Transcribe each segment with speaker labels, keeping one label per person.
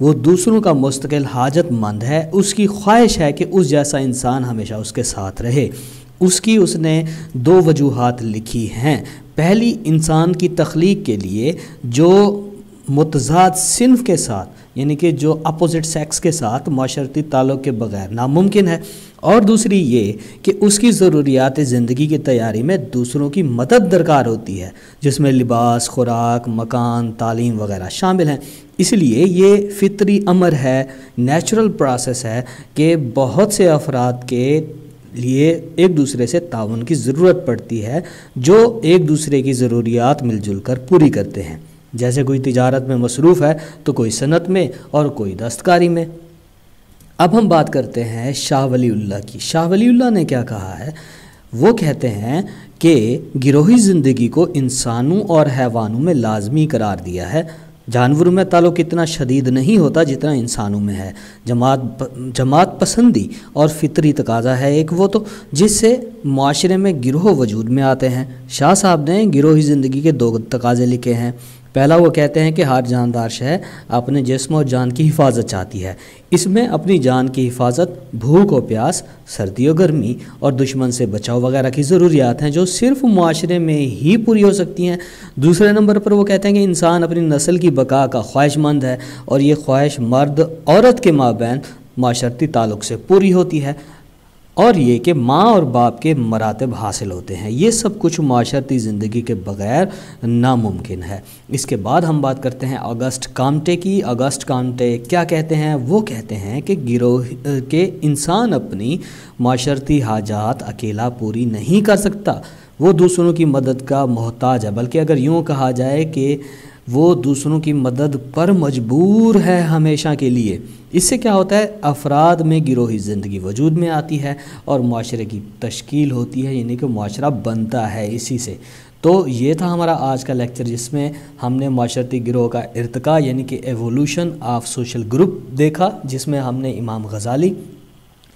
Speaker 1: وہ دوسروں کا مستقل حاجت مند ہے، اس کی خواہش ہے کہ اس جیسا انسان ہمیشہ اس کے ساتھ رہے۔ اس نے 2 وجوہات لکھی ہیں۔ پہلی، انسان کی تخلیق کے لیے جو متضاد صنف کے ساتھ یعنی کہ جو اپوزٹ سیکس کے ساتھ معاشرتی تعلق کے بغیر ناممکن ہے، اور دوسری یہ کہ اس کی ضروریات زندگی کی تیاری میں دوسروں کی مدد درکار ہوتی ہے، جس میں لباس، خوراک، مکان، تعلیم وغیرہ شامل ہیں۔ اس لیے یہ فطری امر ہے، نیچرل پروسیس ہے کہ بہت سے افراد کے لیے ایک دوسرے سے تعاون کی ضرورت پڑتی ہے، جو ایک دوسرے کی ضروریات مل جل کر پوری کرتے ہیں۔ جیسے کوئی تجارت میں مصروف ہے تو کوئی صنعت میں اور کوئی دستکاری میں۔ اب ہم بات کرتے ہیں شاہ ولی اللہ کی۔ شاہ ولی اللہ نے کیا کہا ہے؟ وہ کہتے ہیں کہ گروہی زندگی کو انسانوں اور حیوانوں میں لازمی قرار دیا ہے۔ جانوروں میں تعلق اتنا شدید نہیں ہوتا جتنا انسانوں میں ہے۔ جماعت پسندی اور فطری تقاضا ہے ایک وہ تو جس سے معاشرے میں گروہ وجود میں آتے ہیں۔ شاہ صاحب نے گروہی زندگی کے 2 تقاضے لکھے ہیں۔ پہلا، وہ کہتے ہیں کہ ہر جاندار شے اپنے جسم اور جان کی حفاظت چاہتی ہے۔ اس میں اپنی جان کی حفاظت، بھوک و پیاس، سردی و گرمی اور دشمن سے بچاؤ وغیرہ کی ضروریات ہیں جو صرف معاشرے میں ہی پوری ہو سکتی ہیں۔ دوسرے نمبر پر وہ کہتے ہیں کہ انسان اپنی نسل کی بقا کا خواہش مند ہے، اور یہ خواہش مرد عورت کے مابین معاشرتی تعلق سے پوری ہوتی ہے، اور یہ کہ ماں اور باپ کے مراتب حاصل ہوتے ہیں۔ یہ سب کچھ معاشرتی زندگی کے بغیر ناممکن ہے۔ اس کے بعد ہم بات کرتے ہیں آگسٹ کامٹے کی۔ آگسٹ کامٹے کیا کہتے ہیں؟ وہ کہتے ہیں کہ انسان اپنی معاشرتی حاجات اکیلا پوری نہیں کر سکتا، وہ دوسروں کی مدد کا محتاج ہے، بلکہ اگر یوں کہا جائے کہ وہ دوسروں کی مدد پر مجبور ہے ہمیشہ کے لیے۔ اس سے کیا ہوتا ہے؟ افراد میں گروہی زندگی وجود میں آتی ہے اور معاشرے کی تشکیل ہوتی ہے، یعنی کہ معاشرہ بنتا ہے اسی سے۔ تو یہ تھا ہمارا آج کا لیکچر، جس میں ہم نے معاشرتی گروہ کا ارتقاء یعنی کہ ایوولوشن آف سوشل گروپ دیکھا، جس میں ہم نے امام غزالی،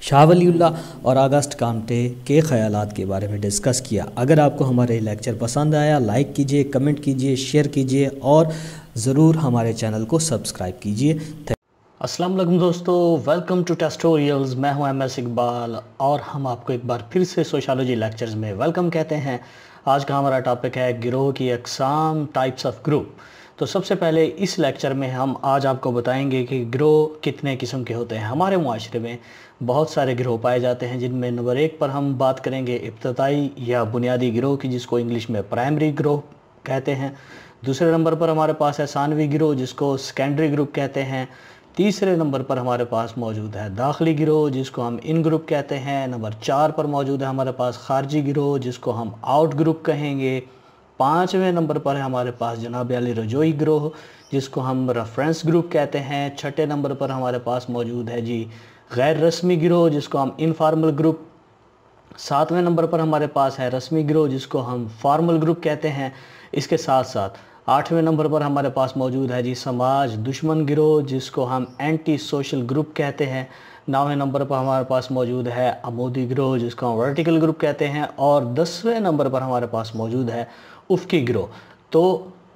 Speaker 1: شاہ ولی اللہ اور آگسٹ کامٹے کے خیالات کے بارے میں ڈسکس کیا۔ اگر آپ کو ہمارے لیکچر پسند آیا، لائک کیجئے، کمنٹ کیجئے، شیئر کیجئے اور ضرور ہمارے چینل کو سبسکرائب کیجئے۔
Speaker 2: السلام علیکم دوستو، ویلکم ٹو ٹیسٹوریلز۔ میں ہوں MS اقبال اور ہم آپ کو ایک بار پھر سے سوشالوجی لیکچرز میں ویلکم کہتے ہیں۔ آج کا ہمارا ٹاپک ہے گروہ کی اقسام، ٹائپس آف گروپ۔ تو سب سے پہلے اس لیکچر میں ہم آج آپ کو بتائیں گے کہ گروہ کتنے قسم کے ہوتے ہیں۔ ہمارے معاشرے میں بہت سارے گروہ پائے جاتے ہیں، جن میں نمبر 1 پر ہم بات کریں گے ابتدائی یا بنیادی گروہ کی، جس کو انگلش میں پرائمری گروہ کہتے ہیں۔ دوسرے نمبر پر ہمارے پاس ہے ثانوی گروہ، جس کو سیکنڈری گروپ کہتے ہیں۔ تیسرے نمبر پر ہمارے پاس موجود ہے داخلی گروہ، جس کو ہم ان گروپ کہتے ہیں۔ نمبر 4 پر موجود ہے ہمارے پاس خارجی گروہ، جس کو ہم آؤٹ گروپ کہیں گے۔ 5ویں نمبر پر ہے ہمارے پاس جناب علی رجوعی گروہ، جس کو ہم ریفرنس گروپ کہتے ہیں۔ 6 نمبر پر ہمارے پاس موجود ہے غیر رسمی گروہ، جس کو ہم انفارمل گروپ۔ 7ویں نمبر پر ہمارے پاس ہے رسمی گروہ، جس کو ہم فارمل گروپ کہتے ہیں۔ اس کے ساتھ ساتھ 8ویں نمبر پر ہمارے پاس موجود ہے سماج دشمن گروہ، جس کو ہم اینٹی سوشل گروپ کہتے ہیں۔ 9ویں نمبر پر ہمارے پاس موجود ہے عمودی گروہ، جس کو ہم ورٹیکل گروپ کہتے ہیں۔ اور 10ویں نمبر پر ہمارے پاس موجود ہے افقی گروہ۔ تو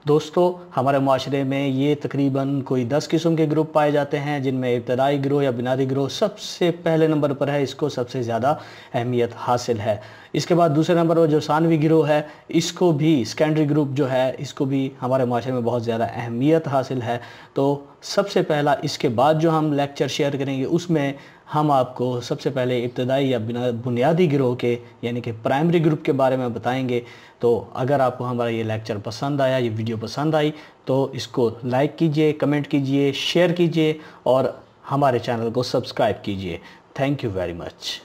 Speaker 2: دوستو، ہمارے معاشرے میں یہ تقریباً کوئی 10 قسم کے گروپ پائے جاتے ہیں، جن میں ابتدائی گروہ یا بنیادی گروہ سب سے پہلے نمبر پر ہے، اس کو سب سے زیادہ اہمیت حاصل ہے۔ اس کے بعد دوسرے نمبر پر جو ثانوی گروہ ہے، اس کو بھی سیکنڈری گروپ جو ہے، اس کو بھی ہمارے معاشرے میں بہت زیادہ اہمیت حاصل ہے۔ تو سب سے پہلا اس کے بعد جو ہم لیکچر شیئر کریں گے، اس میں ہم آپ کو سب سے پہلے ابتدائی یا بنیادی گروہ کے یعنی کہ پرائمری گروپ کے بارے میں بتائیں گے۔ تو اگر آپ کو ہمارا یہ لیکچر پسند آیا، یہ ویڈیو پسند آئی، تو اس کو لائک کیجئے، کمنٹ کیجئے، شیئر کیجئے اور ہمارے چینل کو سبسکرائب کیجئے۔ Thank you very much.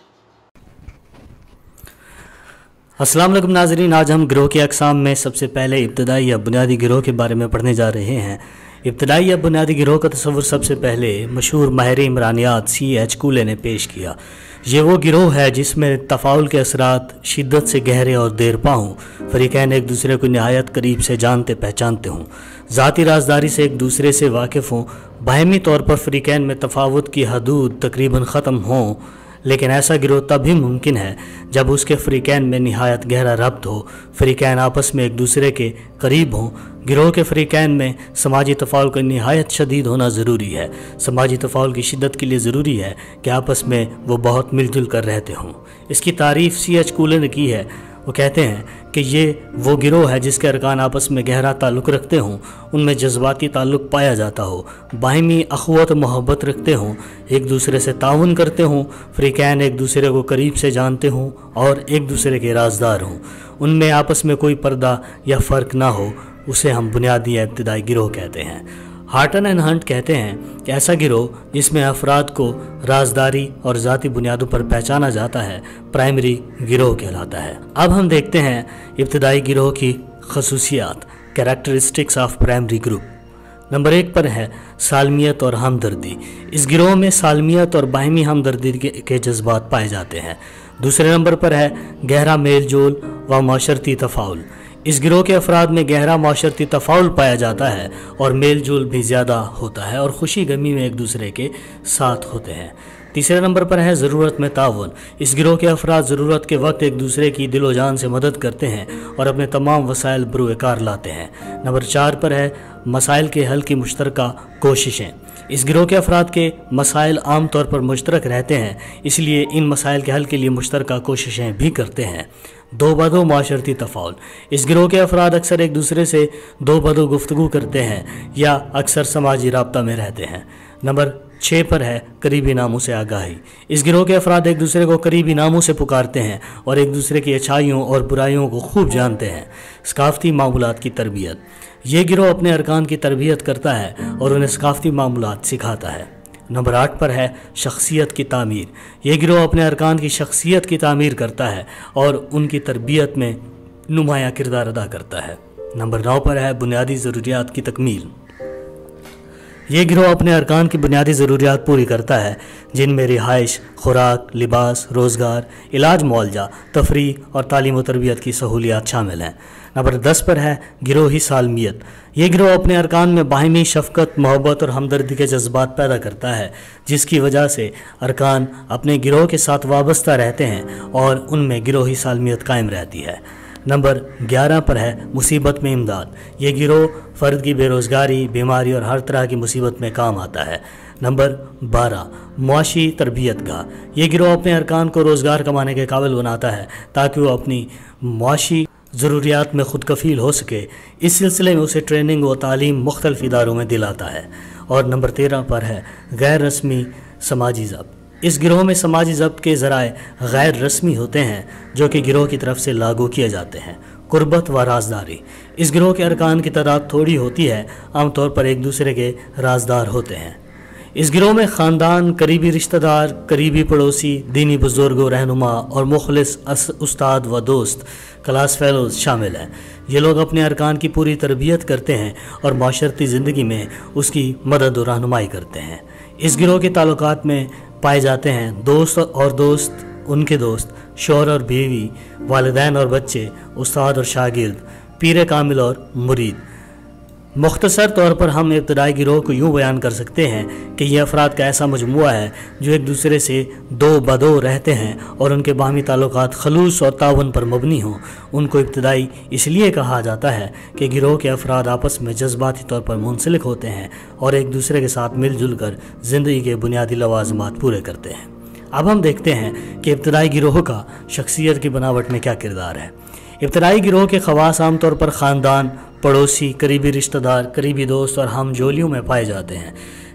Speaker 1: السلام علیکم ناظرین، آج ہم گروہ کے اقسام میں سب سے پہلے ابتدائی یا بنیادی گروہ کے بارے میں پڑھنے جا رہے ہیں۔ ابتدائی یا بنیادی گروہ کا تصور سب سے پہلے مشہور ماہر عمرانیات C.H. کولے نے پیش کیا۔ یہ وہ گروہ ہے جس میں تفاعل کے اثرات شدت سے گہرے اور دیر پا ہوں، فریقین ایک دوسرے کو نہایت قریب سے جانتے پہچانتے ہوں، ذاتی رازداری سے ایک دوسرے سے واقف ہوں، باہمی طور پر فریقین میں تفاوت کی حدود تقریباً ختم ہوں،
Speaker 2: لیکن ایسا گروہ تب بھی ممکن ہے جب اس کے فریقین میں نہایت گہرا ربط ہو، فریقین آپس میں ایک دوسرے کے قریب ہوں۔ گروہ کے فریقین میں سماجی تفاعل کا نہایت شدید ہونا ضروری ہے۔ سماجی تفاعل کی شدت کے لیے ضروری ہے کہ آپس میں وہ بہت مل جل کر رہتے ہوں۔ اس کی تعریف C.H. کولر نے کی ہے۔ وہ کہتے ہیں کہ یہ وہ گروہ ہے جس کے ارکان آپس میں گہرا تعلق رکھتے ہوں، ان میں جذباتی تعلق پایا جاتا ہو، باہمی اخوت و محبت رکھتے ہوں، ایک دوسرے سے تعاون کرتے ہوں، فریقین ایک دوسرے کو قریب سے جانتے ہوں اور ایک دوسرے کے رازدار ہوں، ان میں آپس میں کوئی پردہ یا فرق نہ ہو، اسے ہم بنیادی یا ابتدائی گروہ کہتے ہیں۔ ہارٹن اینڈ ہنٹ کہتے ہیں کہ ایسا گروہ جس میں افراد کو رازداری اور ذاتی بنیادوں پر پہچانا جاتا ہے پرائمری گروہ کہلاتا ہے۔ اب ہم دیکھتے ہیں ابتدائی گروہ کی خصوصیات، characteristics of primary group. Number 1 پر ہے سالمیت اور ہمدردی۔ اس گروہ میں سالمیت اور باہمی ہمدردی کے جذبات پائے جاتے ہیں۔ دوسرے نمبر پر ہے گہرا میل جول و معاشرتی تفاعل۔ اس گروہ کے افراد میں گہرا معاشرتی تفاعل پایا جاتا ہے اور میل جول بھی زیادہ ہوتا ہے اور خوشی غمی میں ایک دوسرے کے ساتھ ہوتے ہیں۔ تیسرے نمبر پر ہے ضرورت میں تعاون۔ اس گروہ کے افراد ضرورت کے وقت ایک دوسرے کی دل و جان سے مدد کرتے ہیں اور اپنے تمام وسائل بروئے کار لاتے ہیں۔ نمبر 4 پر ہے مسائل کے حل کی مشترکہ کوششیں۔ اس گروہ کے افراد کے مسائل عام طور پر مشترک رہتے ہیں، اس لیے ان مسائل کے حل کے لیے مشترکہ کوششیں بھی کرتے ہیں۔ دو بدو معاشرتی تفاعل۔ اس گروہ کے افراد اکثر ایک دوسرے سے دو بدو گفتگو کرتے ہیں یا اکثر سماجی رابطہ میں رہتے ہیں۔ نمبر 6 پر ہے قریبی ناموں سے آگاہی۔ اس گروہ کے افراد ایک دوسرے کو قریبی ناموں سے پکارتے ہیں اور ایک دوسرے کی اچھائیوں اور برائیوں کو خوب جانتے ہیں۔ ثقافتی معمولات کی تربیت۔ یہ گروہ اپنے ارکان کی تربیت کرتا ہے اور انہیں ثقافتی معمولات سکھاتا ہے۔ نمبر 8 پر ہے شخصیت کی تعمیر۔ یہ گروہ اپنے ارکان کی شخصیت کی تعمیر کرتا ہے اور ان کی تربیت میں نمایاں کردار ادا کرتا ہے۔ نمبر 9 پر ہے بنیادی ضروریات کی تکمیل۔ یہ گروہ اپنے ارکان کی بنیادی ضروریات پوری کرتا ہے، جن میں رہائش، خوراک، لباس، روزگار، علاج معالجہ، تفریح اور تعلیم و تربیت کی سہولیات شامل ہیں۔ نمبر 10 پر ہے گروہی سالمیت۔ یہ گروہ اپنے ارکان میں باہمی شفقت، محبت اور ہمدردی کے جذبات پیدا کرتا ہے، جس کی وجہ سے ارکان اپنے گروہ کے ساتھ وابستہ رہتے ہیں اور ان میں گروہی سالمیت قائم رہتی ہے۔ نمبر 11 پر ہے مصیبت میں امداد۔ یہ گروہ فرد کی بے روزگاری، بیماری اور ہر طرح کی مصیبت میں کام آتا ہے۔ نمبر 12 معاشی تربیت گاہ۔ یہ گروہ اپنے ارکان کو روزگار کمانے کے قابل بناتا ہے تاکہ وہ اپنی معاشی ضروریات میں خود کفیل ہو سکے۔ اس سلسلے میں اسے ٹریننگ و تعلیم مختلف اداروں میں دلاتا ہے۔ اور نمبر 13 پر ہے غیر رسمی سماجی ضبط۔ اس گروہ میں سماجی ضبط کے ذرائع غیر رسمی ہوتے ہیں جو کہ گروہ کی طرف سے لاگو کیے جاتے ہیں۔ قربت و رازداری۔ اس گروہ کے ارکان کی تعداد تھوڑی ہوتی ہے، عام طور پر ایک دوسرے کے رازدار ہوتے ہیں۔ اس گروہ میں خاندان، قریبی رشتہ دار، قریبی پڑوسی، دینی بزرگ و رہنما اور مخلص استاد و دوست، کلاس فیلوز شامل ہیں۔ یہ لوگ اپنے ارکان کی پوری تربیت کرتے ہیں اور معاشرتی زندگی میں اس کی مدد و رہنمائی کرتے ہیں۔ اس گروہ کے تعلقات میں پائے جاتے ہیں دوست اور دوست، ان کے دوست، شوہر اور بیوی، والدین اور بچے، استاد اور شاگرد، پیر کامل اور مرید۔ مختصر طور پر ہم ابتدائی گروہ کو یوں بیان کر سکتے ہیں کہ یہ افراد کا ایسا مجموعہ ہے جو ایک دوسرے سے دو بدو رہتے ہیں اور ان کے باہمی تعلقات خلوص اور تعاون پر مبنی ہوں۔ ان کو ابتدائی اس لیے کہا جاتا ہے کہ گروہ کے افراد آپس میں جذباتی طور پر منسلک ہوتے ہیں اور ایک دوسرے کے ساتھ مل جل کر زندگی کے بنیادی لوازمات پورے کرتے ہیں۔ اب ہم دیکھتے ہیں کہ ابتدائی گروہ کا شخصیت کی بناوٹ میں کیا کردار ہے۔ ابتدائی گروہ کے خواص عام طور پر خاندان، پڑوسی، قریبی رشتہ دار، قریبی دوست اور ہم جولیوں میں پائے جاتے ہیں۔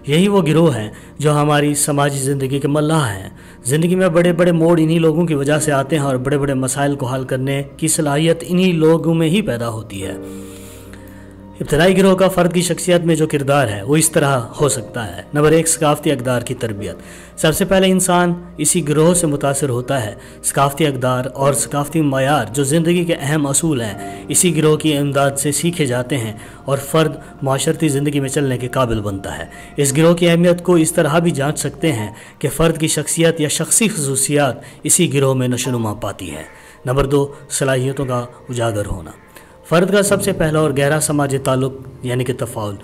Speaker 2: یہی وہ گروہ ہیں جو ہماری سماجی زندگی کے ملاح ہیں۔ زندگی میں بڑے بڑے موڑ انہی لوگوں کی وجہ سے آتے ہیں اور بڑے بڑے مسائل کو حل کرنے کی صلاحیت انہی لوگوں میں ہی پیدا ہوتی ہے۔ ابتدائی گروہ کا فرد کی شخصیت میں جو کردار ہے وہ اس طرح ہو سکتا ہے۔ نمبر 1 ثقافتی اقدار کی تربیت۔ سب سے پہلے انسان اسی گروہ سے متاثر ہوتا ہے۔ ثقافتی اقدار اور ثقافتی معیار جو زندگی کے اہم اصول ہیں اسی گروہ کی امداد سے سیکھے جاتے ہیں اور فرد معاشرتی زندگی میں چلنے کے قابل بنتا ہے۔ اس گروہ کی اہمیت کو اس طرح بھی جانچ سکتے ہیں کہ فرد کی شخصیت یا شخصی خصوصیات اسی گروہ میں نشوونما پاتی ہے۔ نمبر 2 صلاحیتوں کا اجاگر ہونا۔ فرد کا سب سے پہلا اور گہرا سماجی تعلق یعنی کہ تفاعل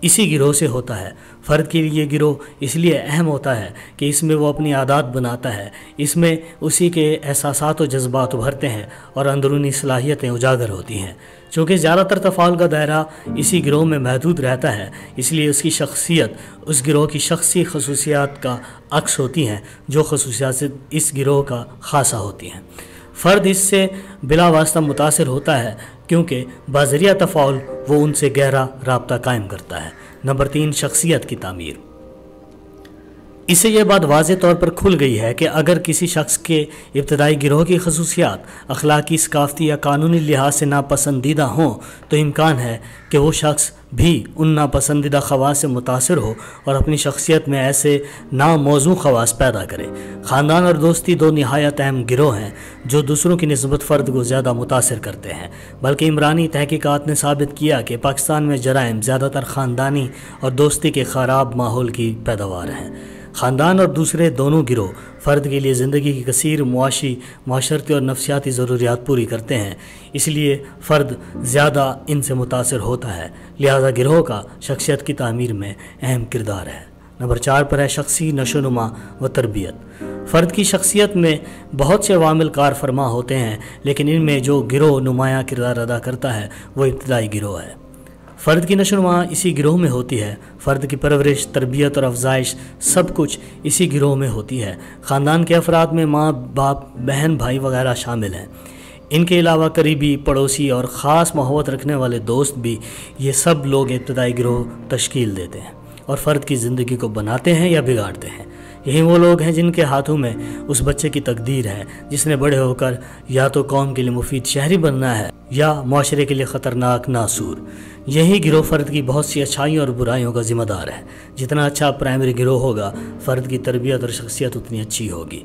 Speaker 2: اسی گروہ سے ہوتا ہے۔ فرد کے لیے گروہ اس لیے اہم ہوتا ہے کہ اس میں وہ اپنی عادات بناتا ہے، اس میں اسی کے احساسات و جذبات ابھرتے ہیں اور اندرونی صلاحیتیں اجاگر ہوتی ہیں۔ چونکہ زیادہ تر تفاعل کا دائرہ اسی گروہ میں محدود رہتا ہے، اس لیے اس کی شخصیت اس گروہ کی شخصی خصوصیات کا عکس ہوتی ہیں، جو خصوصیات اس گروہ کا خاصہ ہوتی ہیں۔ فرد اس سے بلا واسطہ متاثر ہوتا ہے کیونکہ بذریعہ تفاعل وہ ان سے گہرا رابطہ قائم کرتا ہے۔ نمبر 3، شخصیت کی تعمیر۔ اس سے یہ بات واضح طور پر کھل گئی ہے کہ اگر کسی شخص کے ابتدائی گروہ کی خصوصیات اخلاقی، ثقافتی یا قانونی لحاظ سے ناپسندیدہ ہوں تو امکان ہے کہ وہ شخص بھی ان ناپسندیدہ خواص سے متاثر ہو اور اپنی شخصیت میں ایسے ناموزوں خواص پیدا کرے۔ خاندان اور دوستی دو نہایت اہم گروہ ہیں جو دوسروں کی نسبت فرد کو زیادہ متاثر کرتے ہیں، بلکہ عمرانی تحقیقات نے ثابت کیا کہ پاکستان میں جرائم زیادہ تر خاندانی اور دوستی کے خراب ماحول کی پیداوار ہیں۔ خاندان اور دوسرے دونوں گروہ فرد کے لیے زندگی کی کثیر معاشی، معاشرتی اور نفسیاتی ضروریات پوری کرتے ہیں، اس لیے فرد زیادہ ان سے متاثر ہوتا ہے، لہذا گروہ کا شخصیت کی تعمیر میں اہم کردار ہے۔ نمبر 4 پر ہے شخصی نشو و نما و تربیت۔ فرد کی شخصیت میں بہت سے عوامل کار فرما ہوتے ہیں، لیکن ان میں جو گروہ نمایاں کردار ادا کرتا ہے وہ ابتدائی گروہ ہے۔ فرد کی نشو و نما اسی گروہ میں ہوتی ہے، فرد کی پرورش، تربیت اور افزائش سب کچھ اسی گروہ میں ہوتی ہے۔ خاندان کے افراد میں ماں، باپ، بہن، بھائی وغیرہ شامل ہیں۔ ان کے علاوہ قریبی پڑوسی اور خاص محبت رکھنے والے دوست بھی، یہ سب لوگ ابتدائی گروہ تشکیل دیتے ہیں اور فرد کی زندگی کو بناتے ہیں یا بگاڑتے ہیں۔ یہی وہ لوگ ہیں جن کے ہاتھوں میں اس بچے کی تقدیر ہے جس نے بڑے ہو کر یا تو قوم کے لیے مفید شہری بننا ہے یا معاشرے کے لیے خطرناک ناسور۔ یہی گروہ فرد کی بہت سی اچھائیوں اور برائیوں کا ذمہ دار ہے۔ جتنا اچھا پرائمری گروہ ہوگا، فرد کی تربیت اور شخصیت اتنی اچھی ہوگی۔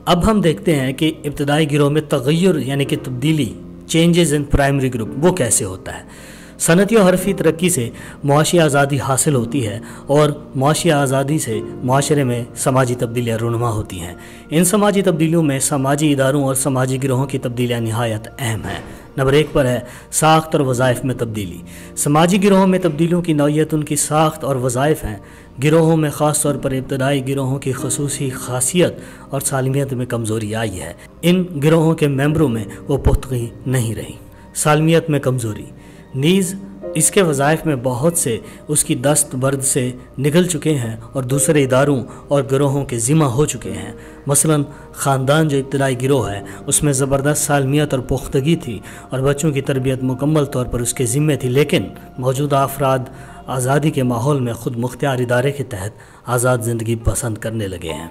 Speaker 2: اب ہم دیکھتے ہیں کہ ابتدائی گروہ میں تغیر یعنی کہ تبدیلی، چینجز ان پرائمری گروپ، وہ کیسے ہوتا ہے۔ صنعتی و حرفی ترقی سے معاشی آزادی حاصل ہوتی ہے اور معاشی آزادی سے معاشرے میں سماجی تبدیلیاں رونما ہوتی ہیں۔ ان سماجی تبدیلیوں میں سماجی اداروں اور سماجی گروہوں کی تبدیلیاں نہایت اہم ہیں۔ نمبر 1 پر ہے ساخت اور وظائف میں تبدیلی۔ سماجی گروہوں میں تبدیلیوں کی نوعیت ان کی ساخت اور وظائف ہیں۔ گروہوں میں خاص طور پر ابتدائی گروہوں کی خصوصی خاصیت اور سالمیت میں کمزوری آئی ہے۔ ان گروہوں کے ممبروں میں وہ پختگی نہیں رہی۔ سالمیت میں کمزوری نیز اس کے وظائف میں بہت سے اس کی دست برد سے نکل چکے ہیں اور دوسرے اداروں اور گروہوں کے ذمہ ہو چکے ہیں۔ مثلا خاندان جو ابتدائی گروہ ہے اس میں زبردست سالمیت اور پختگی تھی اور بچوں کی تربیت مکمل طور پر اس کے ذمہ تھی، لیکن موجودہ افراد آزادی کے ماحول میں خود مختار ادارے کے تحت آزاد زندگی پسند کرنے لگے ہیں۔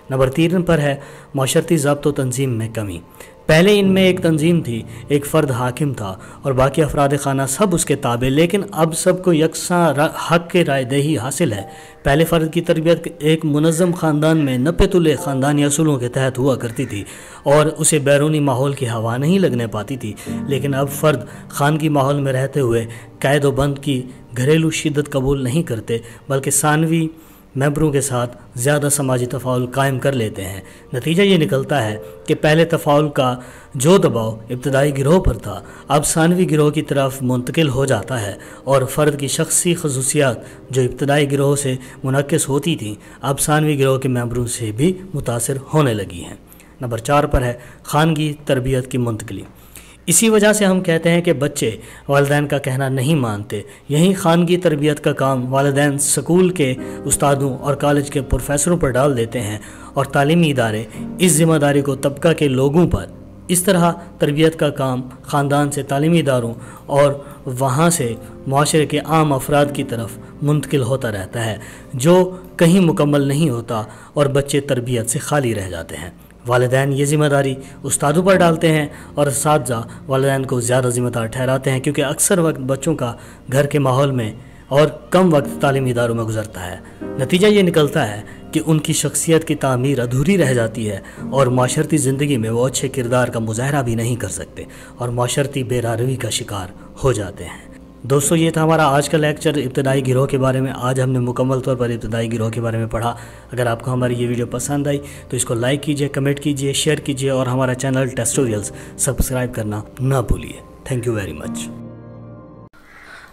Speaker 2: نمبر 3 پر ہے معاشرتی ضبط و تنظیم میں کمی۔ پہلے ان میں ایک تنظیم تھی، ایک فرد حاکم تھا اور باقی افراد خانہ سب اس کے تابع، لیکن اب سب کو یکساں حق کے رائے دہی حاصل ہے۔ پہلے فرد کی تربیت ایک منظم خاندان میں 90 تلے خاندانی اصولوں کے تحت ہوا کرتی تھی اور اسے بیرونی ماحول کی ہوا نہیں لگنے پاتی تھی، لیکن اب فرد خانگی ماحول میں رہتے ہوئے قید و بند کی گھریلو شدت قبول نہیں کرتے، بلکہ ثانوی ممبروں کے ساتھ زیادہ سماجی تفاعل قائم کر لیتے ہیں۔ نتیجہ یہ نکلتا ہے کہ پہلے تفاعل کا جو دباؤ ابتدائی گروہ پر تھا اب ثانوی گروہ کی طرف منتقل ہو جاتا ہے اور فرد کی شخصی خصوصیات جو ابتدائی گروہ سے منعکس ہوتی تھیں اب ثانوی گروہ کے ممبروں سے بھی متاثر ہونے لگی ہیں۔ نمبر 4 پر ہے خانگی تربیت کی منتقلی۔ اسی وجہ سے ہم کہتے ہیں کہ بچے والدین کا کہنا نہیں مانتے۔ یہی خانگی تربیت کا کام والدین سکول کے استادوں اور کالج کے پروفیسروں پر ڈال دیتے ہیں اور تعلیمی ادارے اس ذمہ داری کو طبقہ کے لوگوں پر۔ اس طرح تربیت کا کام خاندان سے تعلیمی اداروں اور وہاں سے معاشرے کے عام افراد کی طرف منتقل ہوتا رہتا ہے، جو کہیں مکمل نہیں ہوتا اور بچے تربیت سے خالی رہ جاتے ہیں۔ والدین یہ ذمہ داری استادوں پر ڈالتے ہیں اور اساتذہ والدین کو زیادہ ذمہ دار ٹھہراتے ہیں، کیونکہ اکثر وقت بچوں کا گھر کے ماحول میں اور کم وقت تعلیمی اداروں میں گزرتا ہے۔ نتیجہ یہ نکلتا ہے کہ ان کی شخصیت کی تعمیر ادھوری رہ جاتی ہے اور معاشرتی زندگی میں وہ اچھے کردار کا مظاہرہ بھی نہیں کر سکتے اور معاشرتی بے راروی کا شکار ہو جاتے ہیں۔ دوستو، یہ تھا ہمارا آج کا لیکچر ابتدائی گروہ کے بارے میں۔ آج ہم نے مکمل طور پر ابتدائی گروہ کے بارے میں پڑھا۔ اگر آپ کو ہماری یہ ویڈیو پسند آئی تو اس کو لائک کیجئے، کمنٹ کیجئے، شیئر کیجئے اور ہمارا چینل ٹیسٹوریلز سبسکرائب کرنا نہ بھولیے۔ Thank you very much.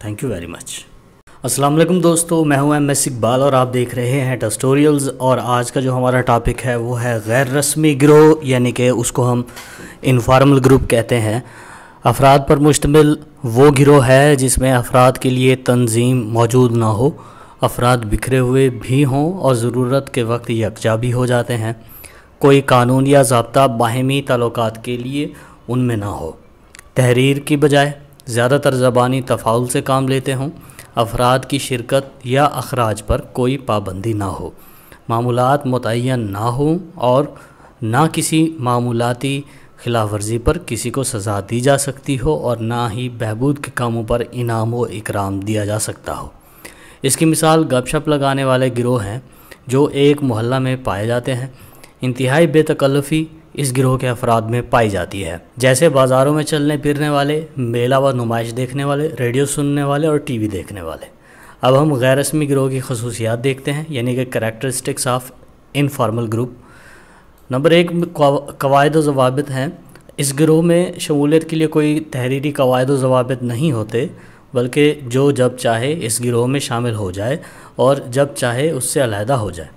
Speaker 1: Thank you very much. السلام علیکم دوستو، میں ہوں MS اقبال اور آپ دیکھ رہے ہیں ٹسٹوریلز، اور آج کا جو ہمارا ٹاپک ہے وہ ہے غیر رسمی گروہ، یعنی کہ اس کو ہم انفارمل گروپ کہتے ہیں۔ افراد پر مشتمل وہ گروہ ہے جس میں افراد کے لیے تنظیم موجود نہ ہو، افراد بکھرے ہوئے بھی ہوں اور ضرورت کے وقت یکجا بھی ہو جاتے ہیں، کوئی قانون یا ضابطہ باہمی تعلقات کے لیے ان میں نہ ہو، تحریر کی بجائے زیادہ تر زبانی تفاعل سے کام لیتے ہوں، افراد کی شرکت یا اخراج پر کوئی پابندی نہ ہو، معمولات متعین نہ ہوں اور نہ کسی معمولاتی خلاف ورزی پر کسی کو سزا دی جا سکتی ہو اور نہ ہی بہبود کے کاموں پر انعام و اکرام دیا جا سکتا ہو۔ اس کی مثال گپ شپ لگانے والے گروہ ہیں جو ایک محلہ میں پائے جاتے ہیں۔ انتہائی بے تکلفی اس گروہ کے افراد میں پائی جاتی ہے، جیسے بازاروں میں چلنے پھرنے والے، میلہ و نمائش دیکھنے والے، ریڈیو سننے والے اور ٹی وی دیکھنے والے۔ اب ہم غیر رسمی گروہ کی خصوصیات دیکھتے ہیں، یعنی کہ characteristics of informal group. Number 1، قواعد و ضوابط ہیں۔ اس گروہ میں شمولیت کے لیے کوئی تحریری قواعد و ضوابط نہیں ہوتے، بلکہ جو جب چاہے اس گروہ میں شامل ہو جائے اور جب چاہے اس سے علیحدہ ہو جائے۔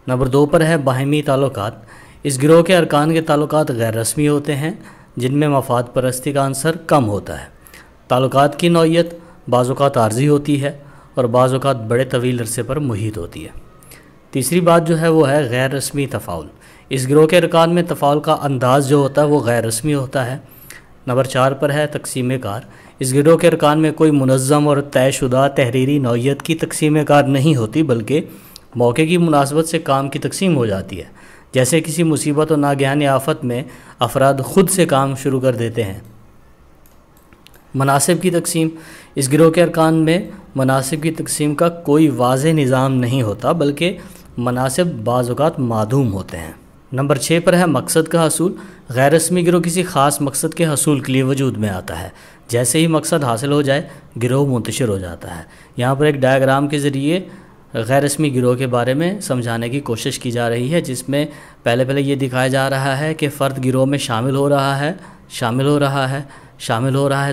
Speaker 1: نمبر 2 پر ہے باہمی تعلقات۔ اس گروہ کے ارکان کے تعلقات غیر رسمی ہوتے ہیں، جن میں مفاد پرستی کا عنصر کم ہوتا ہے۔ تعلقات کی نوعیت بعض اوقات عارضی ہوتی ہے اور بعض اوقات بڑے طویل عرصے پر محیط ہوتی ہے۔ تیسری بات جو ہے وہ ہے غیر رسمی تفاعل۔ اس گروہ کے ارکان میں تفاعل کا انداز جو ہوتا ہے وہ غیر رسمی ہوتا ہے۔ نمبر 4 پر ہے تقسیم کار۔ اس گروہ کے ارکان میں کوئی منظم اور طے شدہ تحریری نوعیت کی تقسیم کار نہیں ہوتی، بلکہ موقع کی مناسبت سے کام کی تقسیم ہو جاتی ہے۔ جیسے کسی مصیبت و ناگہانی آفت میں افراد خود سے کام شروع کر دیتے ہیں۔ مناسب کی تقسیم۔ اس گروہ کے ارکان میں مناسب کی تقسیم کا کوئی واضح نظام نہیں ہوتا، بلکہ مناسب بعض اوقات معدوم ہوتے ہیں۔ نمبر 6 پر ہے مقصد کا حصول۔ غیر رسمی گروہ کسی خاص مقصد کے حصول کے لیے وجود میں آتا ہے۔ جیسے ہی مقصد حاصل ہو جائے گروہ منتشر ہو جاتا ہے۔ یہاں پر ایک ڈائیگرام کے ذریعے غیر رسمی گروہ کے بارے میں سمجھانے کی کوشش کی جا رہی ہے، جس میں پہلے یہ دکھایا جا رہا ہے کہ فرد گروہ میں شامل ہو رہا ہے،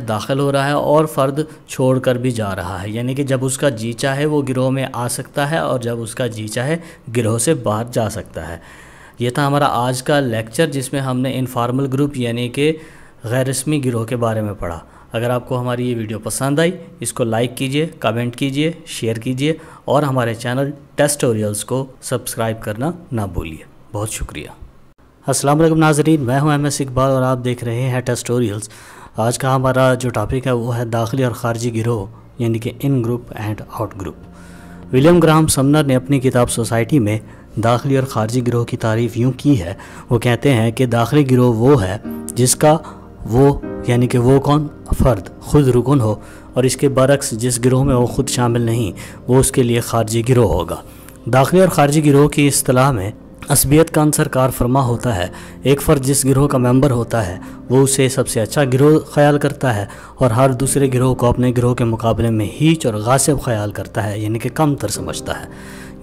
Speaker 1: داخل ہو رہا ہے اور فرد چھوڑ کر بھی جا رہا ہے، یعنی کہ جب اس کا جی چاہے وہ گروہ میں آ سکتا ہے اور جب اس کا جی چاہے گروہ سے باہر جا سکتا ہے۔ یہ تھا ہمارا آج کا لیکچر، جس میں ہم نے انفارمل گروپ یعنی کہ غیر رسمی گروہ کے بارے میں پڑھا۔ اگر آپ کو ہماری یہ ویڈیو پسند آئی، اس کو لائک کیجئے، کمنٹ کیجئے، شیئر کیجئے اور ہمارے چینل ٹسٹوریلز کو سبسکرائب کرنا نہ بھولیے۔ بہت شکریہ۔ السلام علیکم ناظرین، میں ہوں MS اقبال اور آپ دیکھ رہے ہیں ٹسٹوریلز۔ آج کا ہمارا جو ٹاپک ہے وہ ہے داخلی اور خارجی گروہ، یعنی کہ in group and out group. William Graham Sumner نے اپنی کتاب سوسائٹی میں داخلی اور خارجی گروہ کی تعریف یوں کی ہے۔ وہ کہتے ہیں کہ داخلی گروہ وہ ہے جس کا یعنی کہ وہ کون؟ فرد خود رکن ہو، اور اس کے برعکس جس گروہ میں وہ خود شامل نہیں وہ اس کے لیے خارجی گروہ ہوگا۔ داخلی اور خارجی گروہ کی اصطلاح میں عصبیت کا عنصر کار فرما ہوتا ہے۔ ایک فرد جس گروہ کا ممبر ہوتا ہے وہ اسے سب سے اچھا گروہ خیال کرتا ہے اور ہر دوسرے گروہ کو اپنے گروہ کے مقابلے میں ہیچ اور غاصب خیال کرتا ہے، یعنی کہ کم تر سمجھتا ہے۔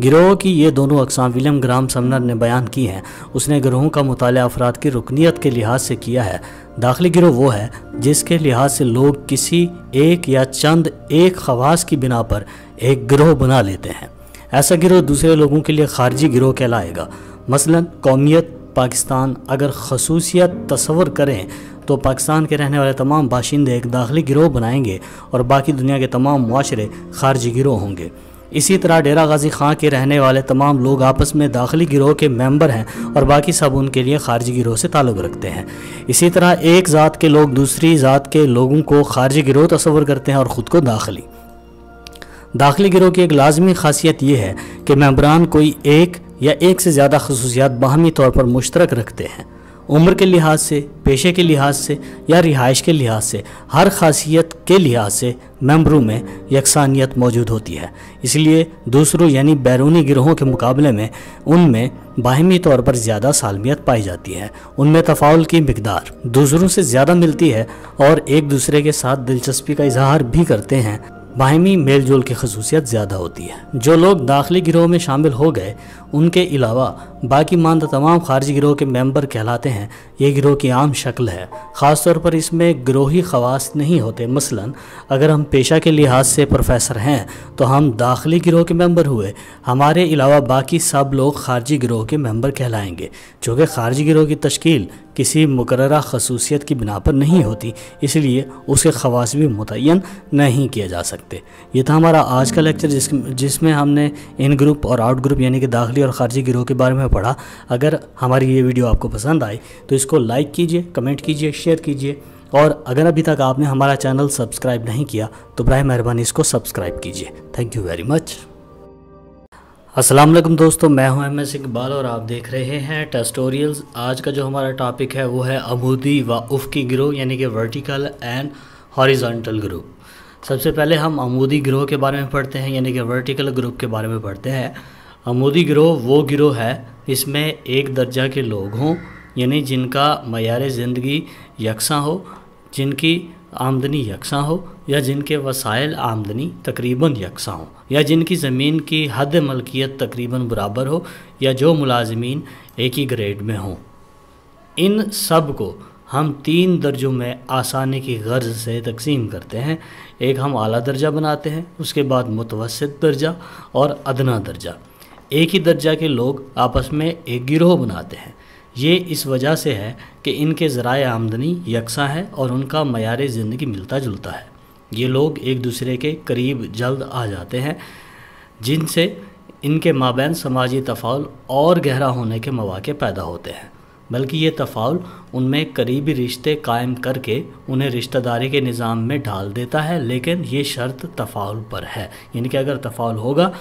Speaker 1: گروہ کی یہ دونوں اقسام ولیم گراہم سمنر نے بیان کی ہیں۔ اس نے گروہوں کا مطالعہ افراد کی رکنیت کے لحاظ سے کیا ہے۔ داخلی گروہ وہ ہے جس کے لحاظ سے لوگ کسی ایک یا چند ایک خواص کی بنا پر ایک گروہ بنا لیتے ہیں۔ ایسا گروہ دوسرے لوگوں کے لیے خارجی گروہ کہلائے گا۔ مثلا قومیت پاکستان اگر خصوصیت تصور کریں تو پاکستان کے رہنے والے تمام باشندے ایک داخلی گروہ بنائیں گے اور باقی دنیا کے تمام معاشرے خارجی گروہ ہوں گے۔ اسی طرح ڈیرہ غازی خان کے رہنے والے تمام لوگ آپس میں داخلی گروہ کے ممبر ہیں اور باقی سب ان کے لیے خارجی گروہ سے تعلق رکھتے ہیں۔ اسی طرح ایک ذات کے لوگ دوسری ذات کے لوگوں کو خارجی گروہ تصور کرتے ہیں اور خود کو داخلی گروہ کی ایک لازمی خاصیت یہ ہے کہ ممبران کوئی ایک یا ایک سے زیادہ خصوصیات باہمی طور پر مشترک رکھتے ہیں۔ عمر کے لحاظ سے، پیشے کے لحاظ سے یا رہائش کے لحاظ سے، ہر خاصیت کے لحاظ سے ممبروں میں یکسانیت موجود ہوتی ہے۔ اس لیے دوسروں یعنی بیرونی گروہوں کے مقابلے میں ان میں باہمی طور پر زیادہ سالمیت پائی جاتی ہے۔ ان میں تفاعل کی مقدار دوسروں سے زیادہ ملتی ہے اور ایک دوسرے کے ساتھ دلچسپی کا اظہار بھی کرتے ہیں۔ باہمی میل جول کی خصوصیت زیادہ ہوتی ہے۔ جو لوگ داخلی گروہ میں شامل ہو گئے ان کے علاوہ باقی ماندہ تمام خارجی گروہ کے ممبر کہلاتے ہیں۔ یہ گروہ کی عام شکل ہے، خاص طور پر اس میں گروہی خواص نہیں ہوتے۔ مثلا اگر ہم پیشہ کے لحاظ سے پروفیسر ہیں تو ہم داخلی گروہ کے ممبر ہوئے، ہمارے علاوہ باقی سب لوگ خارجی گروہ کے ممبر کہلائیں گے۔ چونکہ خارجی گروہ کی تشکیل کسی مقررہ خصوصیت کی بنا پر نہیں ہوتی، اس لیے اس کے خواص بھی متعین نہیں کیے جا سکتے۔ یہ تھا ہمارا آج کا لیکچر جس میں ہم نے ان گروپ اور آؤٹ گروپ یعنی کہ داخلی اور خارجی گروہ کے بارے میں پڑھا۔ اگر ہماری یہ ویڈیو آپ کو پسند آئی تو اس کو لائک کیجئے، کمنٹ کیجئے، شیئر کیجئے، اور اگر ابھی تک آپ نے ہمارا چینل سبسکرائب نہیں کیا تو براہ مہربانی اس کو سبسکرائب کیجئے۔ Thank you very much. السلام علیکم دوستو، میں ہوں ایم ایس اقبال اور آپ دیکھ رہے ہیں ٹیسٹوریلز۔ آج کا جو ہمارا ٹاپک ہے وہ ہے عمودی و افقی گروہ یعنی کہ ورٹیکل اینڈ ہاریزونٹل گروپ۔ سب سے پہلے ہم عمودی گروہ کے بارے میں پڑھتے ہیں یعنی کہ ورٹیکل گروپ کے بارے میں پڑھتے ہیں۔ عمودی گروہ وہ گروہ ہے اس میں ایک درجہ کے لوگ ہوں، یعنی جن کا معیار زندگی یکساں ہو، جن کی آمدنی یکساں ہو، یا جن کے وسائل آمدنی تقریباً یکساں ہوں، یا جن کی زمین کی حد ملکیت تقریباً برابر ہو، یا جو ملازمین ایک ہی گریڈ میں ہوں۔ ان سب کو ہم 3 درجوں میں آسانی کی غرض سے تقسیم کرتے ہیں۔ ایک ہم اعلیٰ درجہ بناتے ہیں، اس کے بعد متوسط درجہ اور ادنیٰ درجہ۔ ایک ہی درجہ کے لوگ آپس میں ایک گروہ بناتے ہیں۔ یہ اس وجہ سے ہے کہ ان کے ذرائع آمدنی یکساں ہے اور ان کا معیار زندگی ملتا جلتا ہے۔ یہ لوگ ایک دوسرے کے قریب جلد آ جاتے ہیں، جن سے ان کے مابین سماجی تفاعل اور گہرا ہونے کے مواقع پیدا ہوتے ہیں۔ بلکہ یہ تفاعل ان میں قریبی رشتے قائم کر کے انہیں رشتہ داری کے نظام میں ڈال دیتا ہے، لیکن یہ شرط تفاعل پر ہے، یعنی کہ اگر تفاعل ہوگا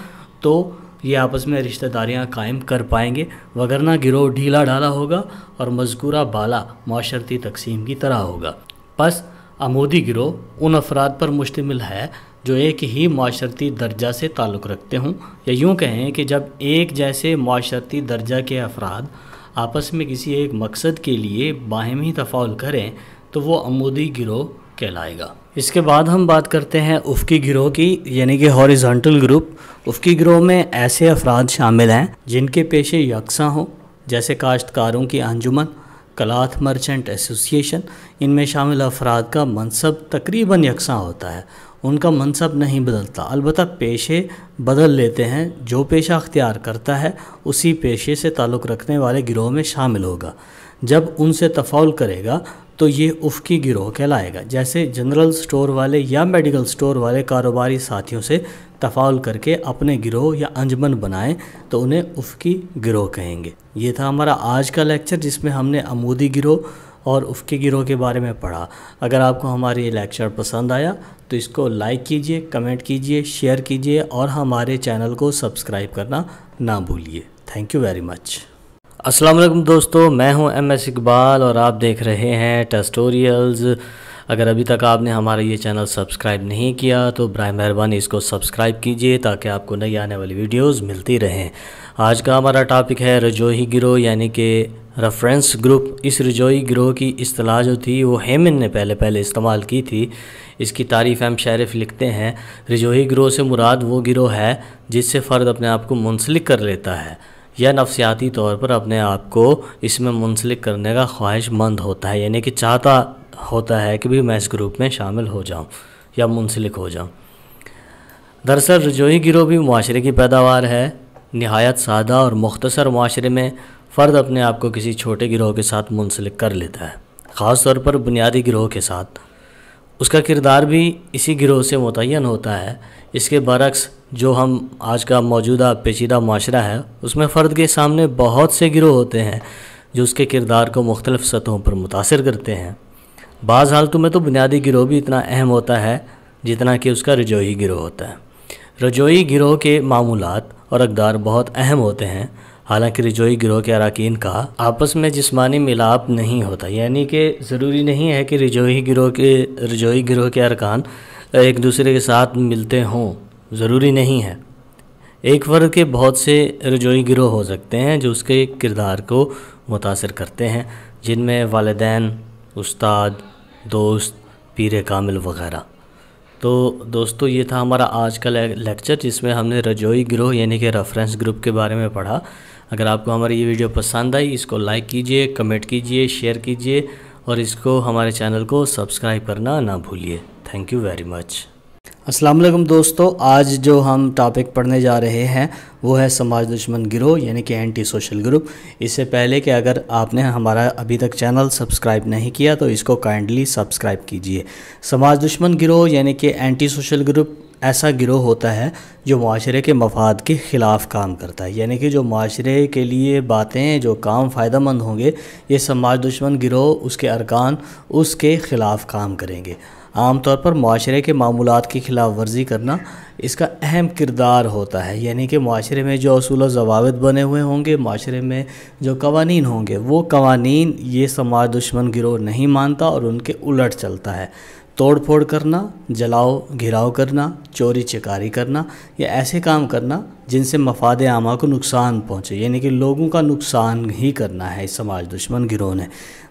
Speaker 1: تو یہ آپس میں رشتہ داریاں قائم کر پائیں گے، وگرنہ گروہ ڈھیلا ڈھالا ہوگا اور مذکورہ بالا معاشرتی تقسیم کی طرح ہوگا۔ پس عمودی گروہ ان افراد پر مشتمل ہے جو ایک ہی معاشرتی درجہ سے تعلق رکھتے ہوں، یا یوں کہیں کہ جب ایک جیسے معاشرتی درجہ کے افراد آپس میں کسی ایک مقصد کے لیے باہمی تفاعل کریں تو وہ عمودی گروہ کہلائے گا۔ اس کے بعد ہم بات کرتے ہیں افقی گروہ کی یعنی کہ ہاریزونٹل گروپ۔ افقی گروہ میں ایسے افراد شامل ہیں جن کے پیشے یکساں ہوں، جیسے کاشتکاروں کی انجمن، کلاتھ مرچنٹ ایسوسی ایشن۔ ان میں شامل افراد کا منصب تقریباً یکساں ہوتا ہے، ان کا منصب نہیں بدلتا، البتہ پیشے بدل لیتے ہیں۔ جو پیشہ اختیار کرتا ہے اسی پیشے سے تعلق رکھنے والے گروہ میں شامل ہوگا۔ جب ان سے تفاعل کرے گا تو یہ افقی گروہ کہلائے گا۔ جیسے جنرل سٹور والے یا میڈیکل سٹور والے کاروباری ساتھیوں سے تفاعل کر کے اپنے گروہ یا انجمن بنائیں تو انہیں افقی گروہ کہیں گے۔ یہ تھا ہمارا آج کا لیکچر جس میں ہم نے عمودی گروہ اور افقی گروہ کے بارے میں پڑھا۔ اگر آپ کو ہماری یہ لیکچر پسند آیا تو اس کو لائک کیجئے، کمنٹ کیجئے، شیئر کیجئے اور ہمارے چینل کو سبسکرائب کرنا نہ بھولیے۔ Thank you very much. السلام علیکم دوستو، میں ہوں ایم ایس اقبال اور آپ دیکھ رہے ہیں ٹیسٹوریلز۔ اگر ابھی تک آپ نے ہمارا یہ چینل سبسکرائب نہیں کیا تو برائے مہربانی اس کو سبسکرائب کیجئے تاکہ آپ کو نئی آنے والی ویڈیوز ملتی رہیں۔ آج کا ہمارا ٹاپک ہے رجوعی گروہ یعنی کہ ریفرنس گروپ۔ اس رجوعی گروہ کی اصطلاح جو تھی وہ ہیمن نے پہلے استعمال کی تھی۔ اس کی تعریف ایم شیرف لکھتے ہیں، رجوعی گروہ سے مراد وہ گروہ ہے جس سے فرد اپنے آپ کو منسلک کر لیتا ہے یا نفسیاتی طور پر اپنے آپ کو اس میں منسلک کرنے کا خواہش مند ہوتا ہے، یعنی کہ چاہتا ہوتا ہے کہ بھی میں اس گروپ میں شامل ہو جاؤں یا منسلک ہو جاؤں۔ دراصل رجوعی گروہ بھی معاشرے کی پیداوار ہے۔ نہایت سادہ اور مختصر معاشرے میں فرد اپنے آپ کو کسی چھوٹے گروہ کے ساتھ منسلک کر لیتا ہے، خاص طور پر بنیادی گروہ کے ساتھ۔ اس کا کردار بھی اسی گروہ سے متعین ہوتا ہے۔ اس کے برعکس جو ہم آج کا موجودہ پیچیدہ معاشرہ ہے اس میں فرد کے سامنے بہت سے گروہ ہوتے ہیں جو اس کے کردار کو مختلف سطحوں پر متاثر کرتے ہیں۔ بعض حالتوں میں تو بنیادی گروہ بھی اتنا اہم ہوتا ہے جتنا کہ اس کا رجوعی گروہ ہوتا ہے۔ رجوعی گروہ کے معمولات اور اقدار بہت اہم ہوتے ہیں، حالانکہ رجوعی گروہ کے اراکین کا آپس میں جسمانی ملاپ نہیں ہوتا، یعنی کہ ضروری نہیں ہے کہ رجوعی گروہ کے ارکان ایک دوسرے کے ساتھ ملتے ہوں، ضروری نہیں ہے۔ ایک فرد کے بہت سے رجوعی گروہ ہو سکتے ہیں جو اس کے کردار کو متاثر کرتے ہیں، جن میں والدین، استاد، دوست، پیر کامل وغیرہ۔
Speaker 3: تو دوستو یہ تھا ہمارا آج کا لیکچر، جس میں ہم نے رجوعی گروہ یعنی کہ ریفرنس گروپ کے بارے میں پڑھا۔ اگر آپ کو ہماری یہ ویڈیو پسند آئی، اس کو لائک کیجئے، کمنٹ کیجئے، شیئر کیجئے اور اس کو ہمارے چینل کو سبسکرائب کرنا نہ بھولیے۔ Thank you very much.
Speaker 1: السلام علیکم دوستو، آج جو ہم ٹاپک پڑھنے جا رہے ہیں وہ ہے سماج دشمن گروہ یعنی کہ اینٹی سوشل گروپ۔ اس سے پہلے کہ اگر آپ نے ہمارا ابھی تک چینل سبسکرائب نہیں کیا تو اس کو کائنڈلی سبسکرائب کیجئے۔ سماج دشمن گروہ یعنی کہ اینٹی سوشل گروپ ایسا گروہ ہوتا ہے جو معاشرے کے مفاد کے خلاف کام کرتا ہے، یعنی کہ جو معاشرے کے لیے باتیں، جو کام فائدہ مند ہوں گے، یہ سماج دشمن گروہ، اس کے ارکان اس کے خلاف کام کریں گے۔ عام طور پر معاشرے کے معمولات کی خلاف ورزی کرنا اس کا اہم کردار ہوتا ہے، یعنی کہ معاشرے میں جو اصول و ضوابط بنے ہوئے ہوں گے، معاشرے میں جو قوانین ہوں گے، وہ قوانین یہ سماج دشمن گروہ نہیں مانتا اور ان کے الٹ چلتا ہے۔ توڑ پھوڑ کرنا، جلاؤ گھراؤ کرنا، چوری چکاری کرنا یا ایسے کام کرنا جن سے مفاد عامہ کو نقصان پہنچے، یعنی کہ لوگوں کا نقصان ہی کرنا ہے اس سماج دشمن گروہ نے۔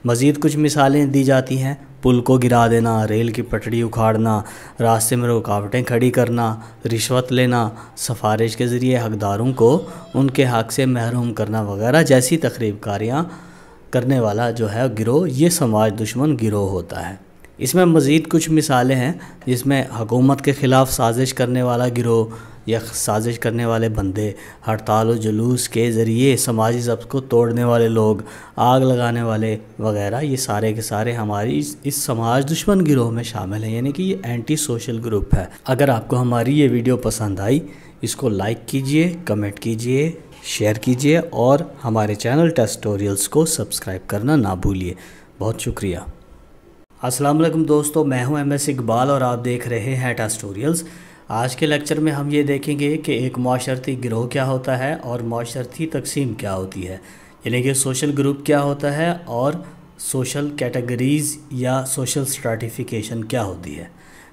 Speaker 1: مزید کچھ مثالیں دی جاتی ہیں: پل کو گرا دینا، ریل کی پٹڑی اکھاڑنا، راستے میں رکاوٹیں کھڑی کرنا، رشوت لینا، سفارش کے ذریعے حقداروں کو ان کے حق سے محروم کرنا وغیرہ جیسی تخریب کاریاں کرنے والا جو ہے گروہ، یہ سماج دشمن گروہ ہوتا ہے۔ اس میں مزید کچھ مثالیں ہیں جس میں حکومت کے خلاف سازش کرنے والا گروہ یا سازش کرنے والے بندے، ہڑتال و جلوس کے ذریعے سماجی ضبط کو توڑنے والے لوگ، آگ لگانے والے وغیرہ، یہ سارے کے سارے ہماری اس سماج دشمن گروہ میں شامل ہیں، یعنی کہ یہ اینٹی سوشل گروپ ہے۔ اگر آپ کو ہماری یہ ویڈیو پسند آئی، اس کو لائک کیجئے، کمنٹ کیجئے، شیئر کیجئے اور ہمارے چینل ٹیسٹوریلز کو سبسکرائب کرنا نہ بھولیے۔ بہت شکریہ۔ السلام علیکم دوستو، میں ہوں MS اقبال اور آپ دیکھ رہے ہیں ٹیسٹوریلز۔ آج کے لیکچر میں ہم یہ دیکھیں گے کہ ایک معاشرتی گروہ کیا ہوتا ہے اور معاشرتی تقسیم کیا ہوتی ہے، یعنی کہ سوشل گروپ کیا ہوتا ہے اور سوشل کیٹیگریز یا سوشل سٹریٹیفیکیشن کیا ہوتی ہے۔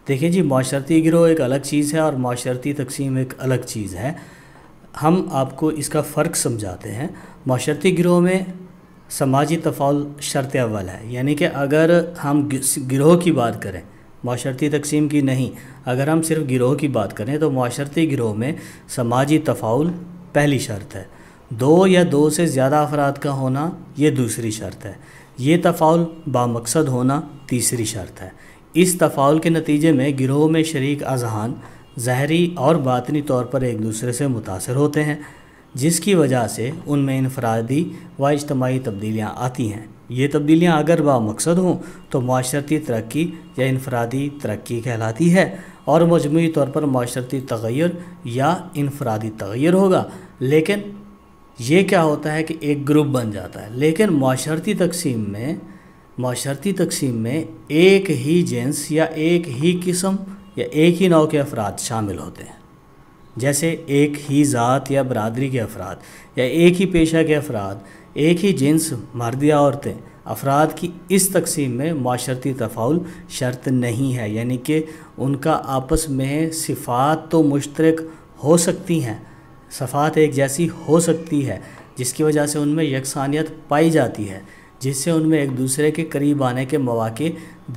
Speaker 1: دیکھیں جی، معاشرتی گروہ ایک الگ چیز ہے اور معاشرتی تقسیم ایک الگ چیز ہے۔ ہم آپ کو اس کا فرق سمجھاتے ہیں۔ معاشرتی گروہ میں سماجی تفاعل شرط اول ہے، یعنی کہ اگر ہم گروہ کی بات کریں، معاشرتی تقسیم کی نہیں، اگر ہم صرف گروہ کی بات کریں تو معاشرتی گروہ میں سماجی تفاعل پہلی شرط ہے، دو یا دو سے زیادہ افراد کا ہونا یہ دوسری شرط ہے، یہ تفاعل بامقصد ہونا تیسری شرط ہے۔ اس تفاعل کے نتیجے میں گروہ میں شریک اذہان ظاہری اور باطنی طور پر ایک دوسرے سے متاثر ہوتے ہیں، جس کی وجہ سے ان میں انفرادی و اجتماعی تبدیلیاں آتی ہیں۔ یہ تبدیلیاں اگر بامقصد ہوں تو معاشرتی ترقی یا انفرادی ترقی کہلاتی ہے، اور مجموعی طور پر معاشرتی تغیر یا انفرادی تغیر ہوگا۔ لیکن یہ کیا ہوتا ہے کہ ایک گروپ بن جاتا ہے، لیکن معاشرتی تقسیم میں ایک ہی جنس یا ایک ہی قسم یا ایک ہی نوع کے افراد شامل ہوتے ہیں، جیسے ایک ہی ذات یا برادری کے افراد یا ایک ہی پیشہ کے افراد، ایک ہی جنس مرد یا عورتیں۔ افراد کی اس تقسیم میں معاشرتی تفاعل شرط نہیں ہے، یعنی کہ ان کا آپس میں صفات تو مشترک ہو سکتی ہیں، صفات ایک جیسی ہو سکتی ہے، جس کی وجہ سے ان میں یکسانیت پائی جاتی ہے، جس سے ان میں ایک دوسرے کے قریب آنے کے مواقع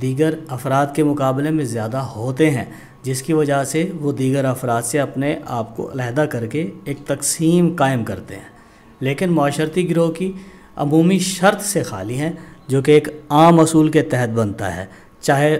Speaker 1: دیگر افراد کے مقابلے میں زیادہ ہوتے ہیں، جس کی وجہ سے وہ دیگر افراد سے اپنے آپ کو علیحدہ کر کے ایک تقسیم قائم کرتے ہیں، لیکن معاشرتی گروہ کی عمومی شرط سے خالی ہیں، جو کہ ایک عام اصول کے تحت بنتا ہے، چاہے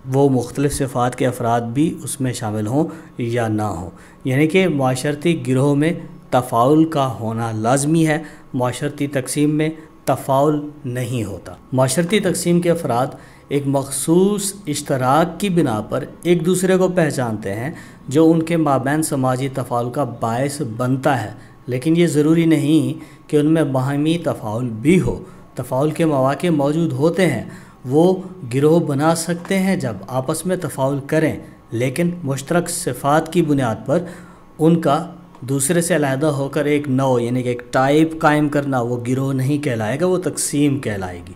Speaker 1: وہ مختلف صفات کے افراد بھی اس میں شامل ہوں یا نہ ہوں، یعنی کہ معاشرتی گروہ میں تفاعل کا ہونا لازمی ہے، معاشرتی تقسیم میں تفاعل نہیں ہوتا۔ معاشرتی تقسیم کے افراد ایک مخصوص اشتراک کی بنا پر ایک دوسرے کو پہچانتے ہیں، جو ان کے مابین سماجی تفاعل کا باعث بنتا ہے، لیکن یہ ضروری نہیں کہ ان میں باہمی تفاعل بھی ہو۔ تفاعل کے مواقع موجود ہوتے ہیں، وہ گروہ بنا سکتے ہیں جب آپس میں تفاعل کریں، لیکن مشترک صفات کی بنیاد پر ان کا دوسرے سے علیحدہ ہو کر ایک نوع یعنی کہ ایک ٹائپ قائم کرنا وہ گروہ نہیں کہلائے گا، وہ تقسیم کہلائے گی۔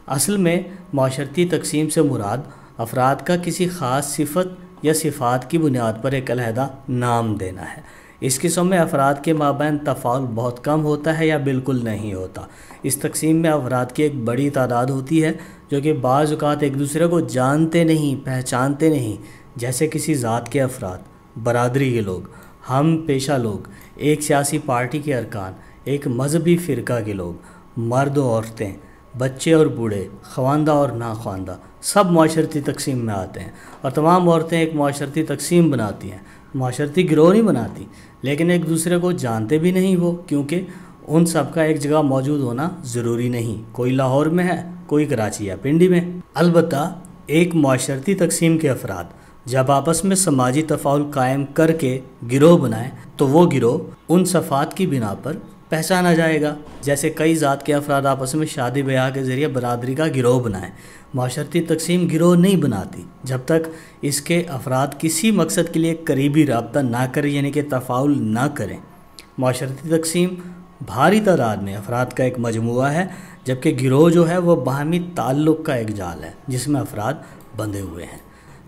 Speaker 1: اصل میں معاشرتی تقسیم سے مراد افراد کا کسی خاص صفت یا صفات کی بنیاد پر ایک علیحدہ نام دینا ہے۔ اس قسم میں افراد کے مابین تفاعل بہت کم ہوتا ہے یا بالکل نہیں ہوتا۔ اس تقسیم میں افراد کی ایک بڑی تعداد ہوتی ہے جو کہ بعض اوقات ایک دوسرے کو جانتے نہیں، پہچانتے نہیں،
Speaker 3: جیسے کسی ذات کے افراد، برادری کے لوگ، ہم پیشہ لوگ، ایک سیاسی پارٹی کے ارکان، ایک مذہبی فرقہ کے لوگ، مرد و عورتیں، بچے اور بوڑھے، خواندہ اور ناخواندہ، سب معاشرتی تقسیم میں آتے ہیں، اور تمام عورتیں ایک معاشرتی تقسیم بناتی ہیں، معاشرتی گروہ نہیں بناتی، لیکن ایک دوسرے کو جانتے بھی نہیں وہ، کیونکہ ان سب کا ایک جگہ موجود ہونا ضروری نہیں، کوئی لاہور میں ہے، کوئی کراچی یا پنڈی میں۔ البتہ ایک معاشرتی تقسیم کے افراد جب آپس میں سماجی تفاعل قائم کر کے گروہ بنائیں تو وہ گروہ ان صفات کی بنا پر پہچانا جائے گا، جیسے کئی ذات کے افراد آپس میں شادی بیاہ کے ذریعے برادری کا گروہ بنائیں۔ معاشرتی تقسیم گروہ نہیں بناتی جب تک اس کے افراد کسی مقصد کے لیے قریبی رابطہ نہ کریں، یعنی کہ تفاعل نہ کریں۔ معاشرتی تقسیم بھاری تعداد میں افراد کا ایک مجموعہ ہے، جبکہ گروہ جو ہے وہ باہمی تعلق کا ایک جال ہے جس میں افراد بندھے ہوئے ہیں۔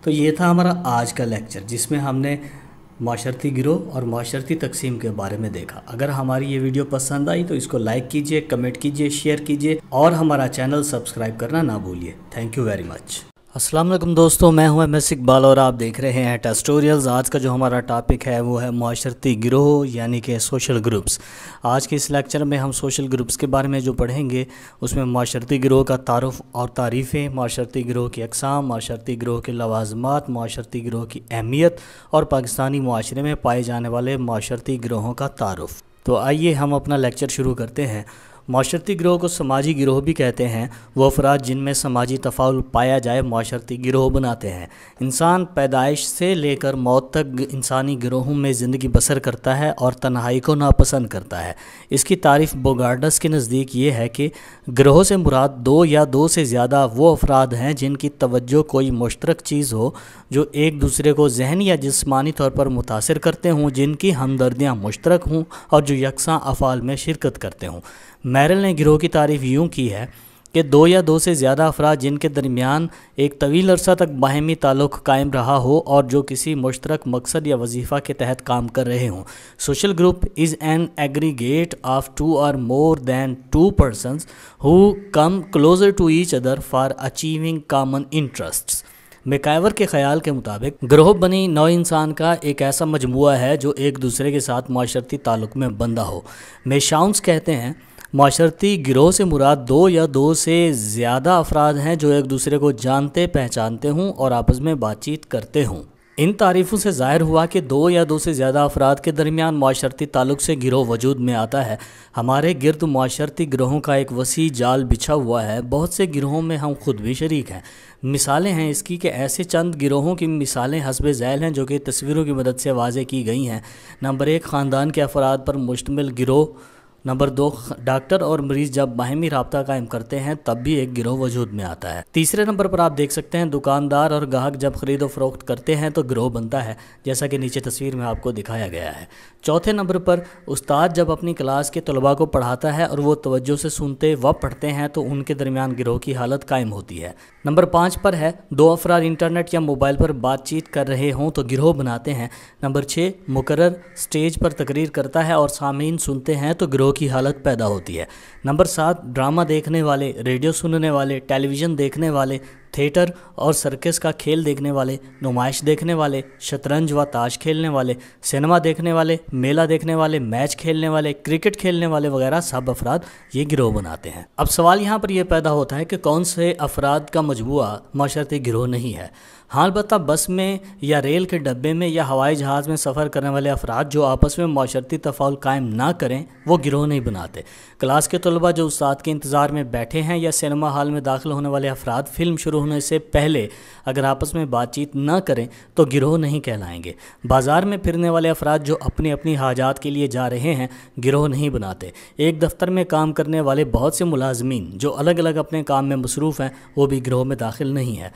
Speaker 3: تو یہ تھا ہمارا آج کا لیکچر، جس میں ہم نے معاشرتی گروہ اور معاشرتی تقسیم کے بارے میں دیکھا۔ اگر ہماری یہ ویڈیو پسند آئی تو اس کو لائک کیجئے، کمنٹ کیجئے، شیئر کیجئے اور ہمارا چینل سبسکرائب کرنا نہ بھولیے۔ Thank you very much.
Speaker 1: السلام علیکم دوستوں، میں ہوں MS اقبال اور آپ دیکھ رہے ہیں ٹیسٹوریلز۔ آج کا جو ہمارا ٹاپک ہے وہ ہے معاشرتی گروہ یعنی کہ سوشل گروپس۔ آج کے اس لیکچر میں ہم سوشل گروپس کے بارے میں جو پڑھیں گے اس میں معاشرتی گروہ کا تعارف اور تعریفیں، معاشرتی گروہ کی اقسام، معاشرتی گروہ کے لوازمات، معاشرتی گروہ کی اہمیت اور پاکستانی معاشرے میں پائے جانے والے معاشرتی گروہوں کا تعارف۔ تو آئیے ہم اپنا لیکچر شروع کرتے ہیں۔ معاشرتی گروہ کو سماجی گروہ بھی کہتے ہیں۔ وہ افراد جن میں سماجی تفاعل پایا جائے معاشرتی گروہ بناتے ہیں۔ انسان پیدائش سے لے کر موت تک انسانی گروہوں میں زندگی بسر کرتا ہے اور تنہائی کو ناپسند کرتا ہے۔ اس کی تعریف بوگارڈس کے نزدیک یہ ہے کہ گروہ سے مراد دو یا دو سے زیادہ وہ افراد ہیں جن کی توجہ کوئی مشترک چیز ہو، جو ایک دوسرے کو ذہنی یا جسمانی طور پر متاثر کرتے ہوں، جن کی ہمدردیاں مشترک ہوں اور جو یکساں افعال میں شرکت کرتے ہوں۔ میرل نے گروہ کی تعریف یوں کی ہے کہ دو یا دو سے زیادہ افراد جن کے درمیان ایک طویل عرصہ تک باہمی تعلق قائم رہا ہو اور جو کسی مشترک مقصد یا وظیفہ کے تحت کام کر رہے ہوں۔ Social group is an aggregate of two or more than two persons who come closer to each other for achieving common interests. MacIver کے خیال کے مطابق گروہ بنی نوع انسان کا ایک ایسا مجموعہ ہے جو ایک دوسرے کے ساتھ معاشرتی تعلق میں بندھا ہو۔ میشاؤنس کہتے ہیں معاشرتی گروہ سے مراد دو یا دو سے زیادہ افراد ہیں جو ایک دوسرے کو جانتے پہچانتے ہوں اور آپس میں بات چیت کرتے ہوں۔ ان تعریفوں سے ظاہر ہوا کہ دو یا دو سے زیادہ افراد کے درمیان معاشرتی تعلق سے گروہ وجود میں آتا ہے۔ ہمارے گرد معاشرتی گروہوں کا ایک وسیع جال بچھا ہوا ہے۔ بہت سے گروہوں میں ہم خود بھی شریک ہیں۔ مثالیں ہیں اس کی کہ ایسے چند گروہوں کی مثالیں حسب ذیل ہیں جو کہ تصویروں کی مدد سے واضح کی گئی ہیں۔ نمبر 1، خاندان کے افراد پر مشتمل گروہ۔ نمبر 2، ڈاکٹر اور مریض جب باہمی رابطہ قائم کرتے ہیں تب بھی ایک گروہ وجود میں آتا ہے۔ تیسرے نمبر پر آپ دیکھ سکتے ہیں دکاندار اور گاہک جب خرید و فروخت کرتے ہیں تو گروہ بنتا ہے، جیسا کہ نیچے تصویر میں آپ کو دکھایا گیا ہے۔ چوتھے نمبر پر استاد جب اپنی کلاس کے طلباء کو پڑھاتا ہے اور وہ توجہ سے سنتے و پڑھتے ہیں تو ان کے درمیان گروہ کی حالت قائم ہوتی ہے۔ نمبر 5 پر ہے دو افراد انٹرنیٹ یا موبائل پر بات چیت کر رہے ہوں تو گروہ بناتے ہیں۔ نمبر 6، مقرر اسٹیج پر تقریر کرتا ہے اور سامعین سنتے ہیں تو گروہ کی حالت پیدا ہوتی ہے۔ نمبر 7، ڈرامہ دیکھنے والے، ریڈیو سننے والے، ٹیلی ویژن دیکھنے والے، تھیٹر اور سرکس کا کھیل دیکھنے والے، نمائش دیکھنے والے، شطرنج و تاش کھیلنے والے، سینما دیکھنے والے، میلہ دیکھنے والے، میچ کھیلنے والے، کرکٹ کھیلنے والے وغیرہ سب افراد یہ گروہ بناتے ہیں۔ اب سوال یہاں پر یہ پیدا ہوتا ہے کہ کون سے افراد کا مجموعہ معاشرتی گروہ نہیں ہے؟ ہاں، البتہ بس میں یا ریل کے ڈبے میں یا ہوائی جہاز میں سفر کرنے والے افراد جو آپس میں معاشرتی تفاعل قائم نہ کریں وہ گروہ نہیں بناتے۔ کلاس کے طلباء جو استاد کے انتظار میں بیٹھے ہیں یا سینما ہال میں داخل ہونے والے افراد فلم شروع ہونے سے پہلے اگر آپس میں بات چیت نہ کریں تو گروہ نہیں کہلائیں گے۔ بازار میں پھرنے والے افراد جو اپنی اپنی حاجات کے لیے جا رہے ہیں گروہ نہیں بناتے۔ ایک دفتر میں کام کرنے والے بہت سے ملازمین جو الگ الگ اپنے کام میں مصروف ہیں وہ بھی گروہ میں داخل نہیں ہیں۔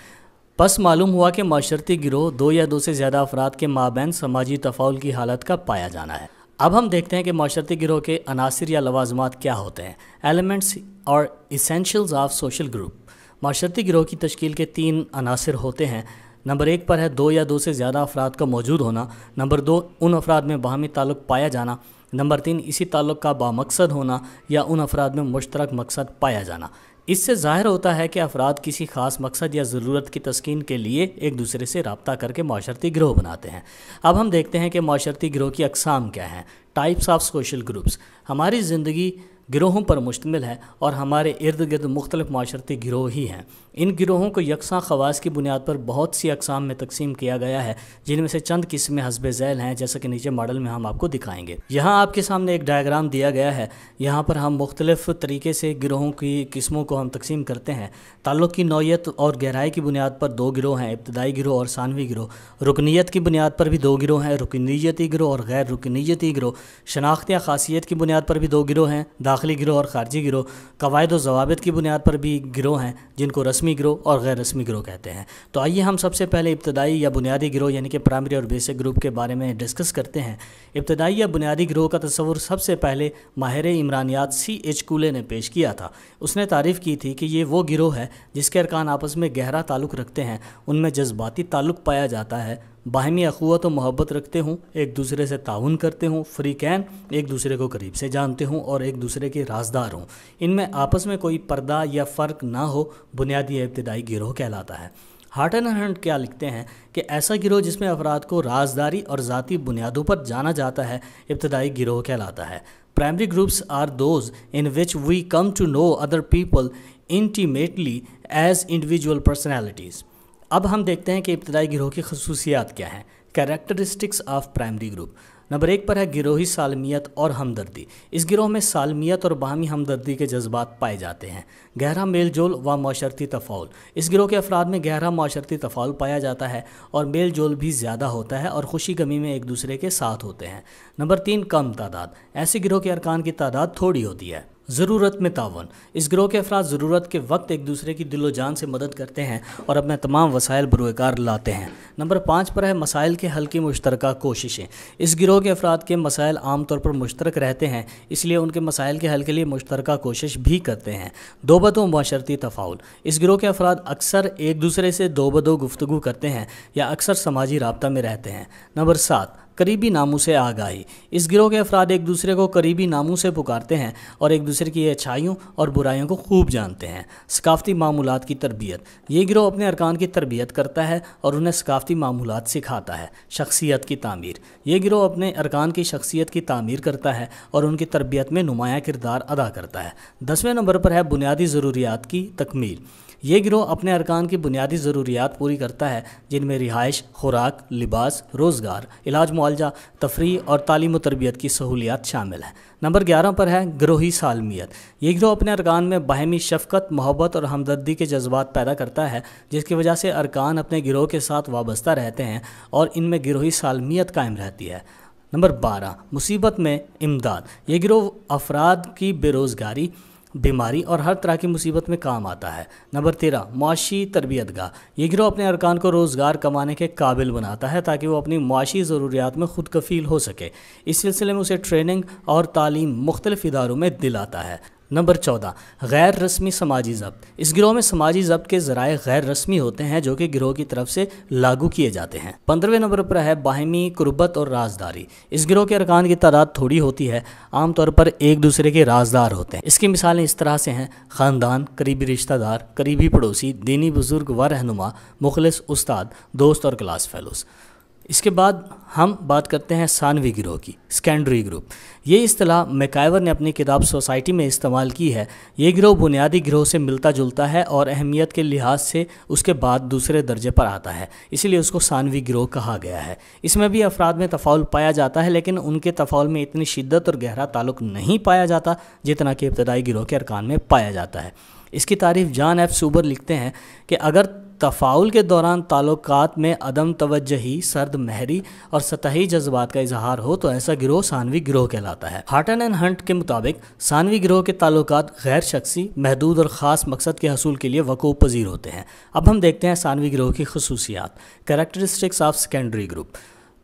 Speaker 1: پس معلوم ہوا کہ معاشرتی گروہ دو یا دو سے زیادہ افراد کے مابین سماجی تفاعل کی حالت کا پایا جانا ہے۔ اب ہم دیکھتے ہیں کہ معاشرتی گروہ کے عناصر یا لوازمات کیا ہوتے ہیں۔ ایلیمنٹس اور ایسینشلز آف سوشل گروپ۔ معاشرتی گروہ کی تشکیل کے 3 عناصر ہوتے ہیں۔ نمبر 1 پر ہے دو یا دو سے زیادہ افراد کا موجود ہونا۔ نمبر 2، ان افراد میں باہمی تعلق پایا جانا۔ نمبر 3، اسی تعلق کا بامقصد ہونا یا ان افراد میں مشترک مقصد پایا جانا۔
Speaker 3: اس سے ظاہر ہوتا ہے کہ افراد کسی خاص مقصد یا ضرورت کی تسکین کے لیے ایک دوسرے سے رابطہ کر کے معاشرتی گروہ بناتے ہیں۔ اب ہم دیکھتے ہیں کہ معاشرتی گروہ کی اقسام کیا ہیں۔ Types of social groups. ہماری زندگی گروہوں پر مشتمل ہے اور ہمارے ارد گرد مختلف معاشرتی گروہ ہی ہیں۔ ان گروہوں کو یکساں خواص کی بنیاد پر بہت سی اقسام میں تقسیم کیا گیا ہے، جن میں سے چند قسمیں حسب ذیل ہیں، جیسا کہ نیچے ماڈل میں ہم آپ کو دکھائیں گے۔ یہاں آپ کے سامنے ایک ڈائیگرام دیا گیا ہے۔ یہاں پر ہم مختلف طریقے سے گروہوں کی قسموں کو ہم تقسیم کرتے ہیں۔ تعلق کی نوعیت اور گہرائی کی بنیاد پر دو گروہ ہیں، ابتدائی گروہ اور ثانوی گروہ۔ رکنیت کی بنیاد پر بھی دو گروہ ہیں، رکنیتی گروہ اور غیر رکنیتی گروہ۔ شناخت یا خاصیت کی بنیاد پر بھی دو گروہ ہیں، داخلی گروہ اور خارجی گروہ۔ قواعد و ضوابط کی بنیاد پر بھی گروہ ہیں، جن کو رسمی گروہ اور غیر رسمی گروہ کہتے ہیں۔ تو آئیے ہم سب سے پہلے ابتدائی یا بنیادی گروہ یعنی کہ پرائمری اور بیسک گروپ کے بارے میں ڈسکس کرتے ہیں۔ ابتدائی یا بنیادی گروہ کا تصور سب سے پہلے ماہر عمرانیات C.H. کولے نے پیش کیا تھا۔ اس نے تعریف کی تھی کہ یہ وہ گروہ ہے جس کے ارکان آپس میں گہرا تعلق رکھتے ہیں، ان میں جذباتی تعلق پایا جاتا ہے، باہمی اخوت و محبت رکھتے ہوں، ایک دوسرے سے تعاون کرتے ہوں، فریقین ایک دوسرے کو قریب سے جانتے ہوں اور ایک دوسرے کے رازدار ہوں، ان میں آپس میں کوئی پردہ یا فرق نہ ہو، بنیادی یا ابتدائی گروہ کہلاتا ہے۔ ہارٹن اینڈ ہنٹ کیا لکھتے ہیں کہ ایسا گروہ جس میں افراد کو رازداری اور ذاتی بنیادوں پر جانا جاتا ہے، ابتدائی گروہ کہلاتا ہے۔ Primary groups are those in which we come to know other people intimately as individual personalities۔ اب ہم دیکھتے ہیں کہ ابتدائی گروہ کی خصوصیات کیا ہیں۔ Characteristics of primary group. Number 1 پر ہے گروہی سالمیت اور ہمدردی۔ اس گروہ میں سالمیت اور باہمی ہمدردی کے جذبات پائے جاتے ہیں۔ گہرا میل جول و معاشرتی تفاعل۔ اس گروہ کے افراد میں گہرا معاشرتی تفاعل پایا جاتا ہے اور میل جول بھی زیادہ ہوتا ہے اور خوشی غمی میں ایک دوسرے کے ساتھ ہوتے ہیں۔ نمبر 3 کم تعداد۔ ایسے گروہ کے ارکان کی تعداد تھوڑی ہوتی ہے۔ ضرورت میں تعاون۔ اس گروہ کے افراد ضرورت کے وقت ایک دوسرے کی دل و جان سے مدد کرتے ہیں اور اپنے تمام وسائل بروئے کار لاتے ہیں۔ نمبر 5 پر ہے مسائل کے حل کی مشترکہ کوششیں۔ اس گروہ کے افراد کے مسائل عام طور پر مشترک رہتے ہیں، اس لیے ان کے مسائل کے حل کے لیے مشترکہ کوشش بھی کرتے ہیں۔ دو بدو معاشرتی تفاعل۔ اس گروہ کے افراد اکثر ایک دوسرے سے دو بدو گفتگو کرتے ہیں یا اکثر سماجی رابطہ میں رہتے ہیں۔ نمبر 7 قریبی ناموں سے آگاہی۔ اس گروہ کے افراد ایک دوسرے کو قریبی ناموں سے پکارتے ہیں اور ایک دوسرے کی اچھائیوں اور برائیوں کو خوب جانتے ہیں۔ ثقافتی معمولات کی تربیت۔ یہ گروہ اپنے ارکان کی تربیت کرتا ہے اور انہیں ثقافتی معمولات سکھاتا ہے۔ شخصیت کی تعمیر۔ یہ گروہ اپنے ارکان کی شخصیت کی تعمیر کرتا ہے اور ان کی تربیت میں نمایاں کردار ادا کرتا ہے۔ 10ویں نمبر پر ہے بنیادی ضروریات کی تکمیل۔ یہ گروہ اپنے ارکان کی بنیادی ضروریات پوری کرتا ہے، جن میں رہائش، خوراک، لباس، روزگار، علاج معالجہ، تفریح اور تعلیم و تربیت کی سہولیات شامل ہیں۔ نمبر 11 پر ہے گروہی سالمیت۔ یہ گروہ اپنے ارکان میں باہمی شفقت، محبت اور ہمدردی کے جذبات پیدا کرتا ہے، جس کی وجہ سے ارکان اپنے گروہ کے ساتھ وابستہ رہتے ہیں اور ان میں گروہی سالمیت قائم رہتی ہے۔ نمبر 12 مصیبت میں امداد۔ یہ گروہ افراد کی بے روزگاری، بیماری اور ہر طرح کی مصیبت میں کام آتا ہے۔ نمبر 13 معاشی تربیت گاہ۔ یہ گروہ اپنے ارکان کو روزگار کمانے کے قابل بناتا ہے تاکہ وہ اپنی معاشی ضروریات میں خود کفیل ہو سکے۔ اس سلسلے میں اسے ٹریننگ اور تعلیم مختلف اداروں میں دلاتا ہے۔ نمبر 14 غیر رسمی سماجی ضبط۔ اس گروہ میں سماجی ضبط کے ذرائع غیر رسمی ہوتے ہیں جو کہ گروہ کی طرف سے لاگو کیے جاتے ہیں۔ 15ویں نمبر پر ہے باہمی قربت اور رازداری۔ اس گروہ کے ارکان کی تعداد تھوڑی ہوتی ہے، عام طور پر ایک دوسرے کے رازدار ہوتے ہیں۔ اس کی مثالیں اس طرح سے ہیں: خاندان، قریبی رشتہ دار، قریبی پڑوسی، دینی بزرگ و رہنما، مخلص استاد، دوست اور کلاس فیلوز۔ اس کے بعد ہم بات کرتے ہیں ثانوی گروہ کی، سیکنڈری گروپ۔ یہ اصطلاح میکائیور نے اپنی کتاب سوسائٹی میں استعمال کی ہے۔ یہ گروہ بنیادی گروہ سے ملتا جلتا ہے اور اہمیت کے لحاظ سے اس کے بعد دوسرے درجے پر آتا ہے، اسی لیے اس کو ثانوی گروہ کہا گیا ہے۔ اس میں بھی افراد میں تفاعل پایا جاتا ہے، لیکن ان کے تفاعل میں اتنی شدت اور گہرا تعلق نہیں پایا جاتا جتنا کہ ابتدائی گروہ کے ارکان میں پایا جاتا ہے۔ اس کی تعریف جان ایف سوبر لکھتے ہیں کہ اگر تفاعل کے دوران تعلقات میں عدم توجہی، سرد مہری اور سطحی جذبات کا اظہار ہو تو ایسا گروہ ثانوی گروہ کہلاتا ہے۔ ہارٹن اینڈ ہنٹ کے مطابق ثانوی گروہ کے تعلقات غیر شخصی، محدود اور خاص مقصد کے حصول کے لیے وقوع پذیر ہوتے ہیں۔ اب ہم دیکھتے ہیں ثانوی گروہ کی خصوصیات، کریکٹرسٹکس آف سیکنڈری گروپ۔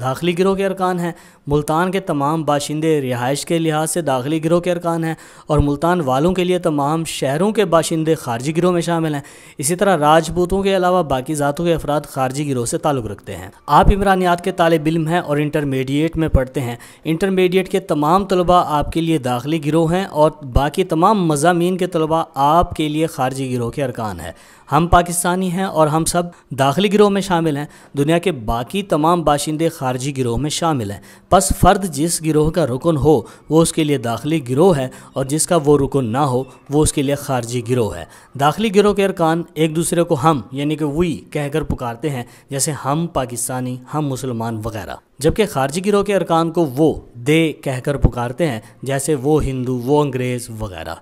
Speaker 1: داخلی گروہ کے ارکان ہیں ملتان کے تمام باشندے رہائش کے لحاظ سے داخلی گروہ کے ارکان ہیں، اور ملتان والوں کے لیے تمام شہروں کے باشندے خارجی گروہ میں شامل ہیں۔ اسی طرح راجپوتوں کے علاوہ باقی ذاتوں کے افراد خارجی گروہ سے تعلق رکھتے ہیں۔ آپ عمرانیات کے طالب علم ہیں اور انٹرمیڈیٹ میں پڑھتے ہیں۔ انٹرمیڈیٹ کے تمام طلباء آپ کے لیے داخلی گروہ ہیں اور باقی تمام مضامین کے طلباء آپ کے لیے خارجی گروہ کے ارکان ہیں۔ ہم پاکستانی ہیں اور ہم سب داخلی گروہ میں شامل ہیں، دنیا کے باقی تمام باشندے خارجی گروہ میں شامل ہیں۔ پس فرد جس گروہ کا رکن ہو وہ اس کے لیے داخلی گروہ ہے، اور جس کا وہ رکن نہ ہو وہ اس کے لیے خارجی گروہ ہے۔ داخلی گروہ کے ارکان ایک دوسرے کو ہم یعنی کہ وی کہہ کر پکارتے ہیں، جیسے ہم پاکستانی، ہم مسلمان وغیرہ، جبکہ خارجی گروہ کے ارکان کو وہ دے کہہ کر پکارتے ہیں، جیسے وہ ہندو، وہ انگریز وغیرہ۔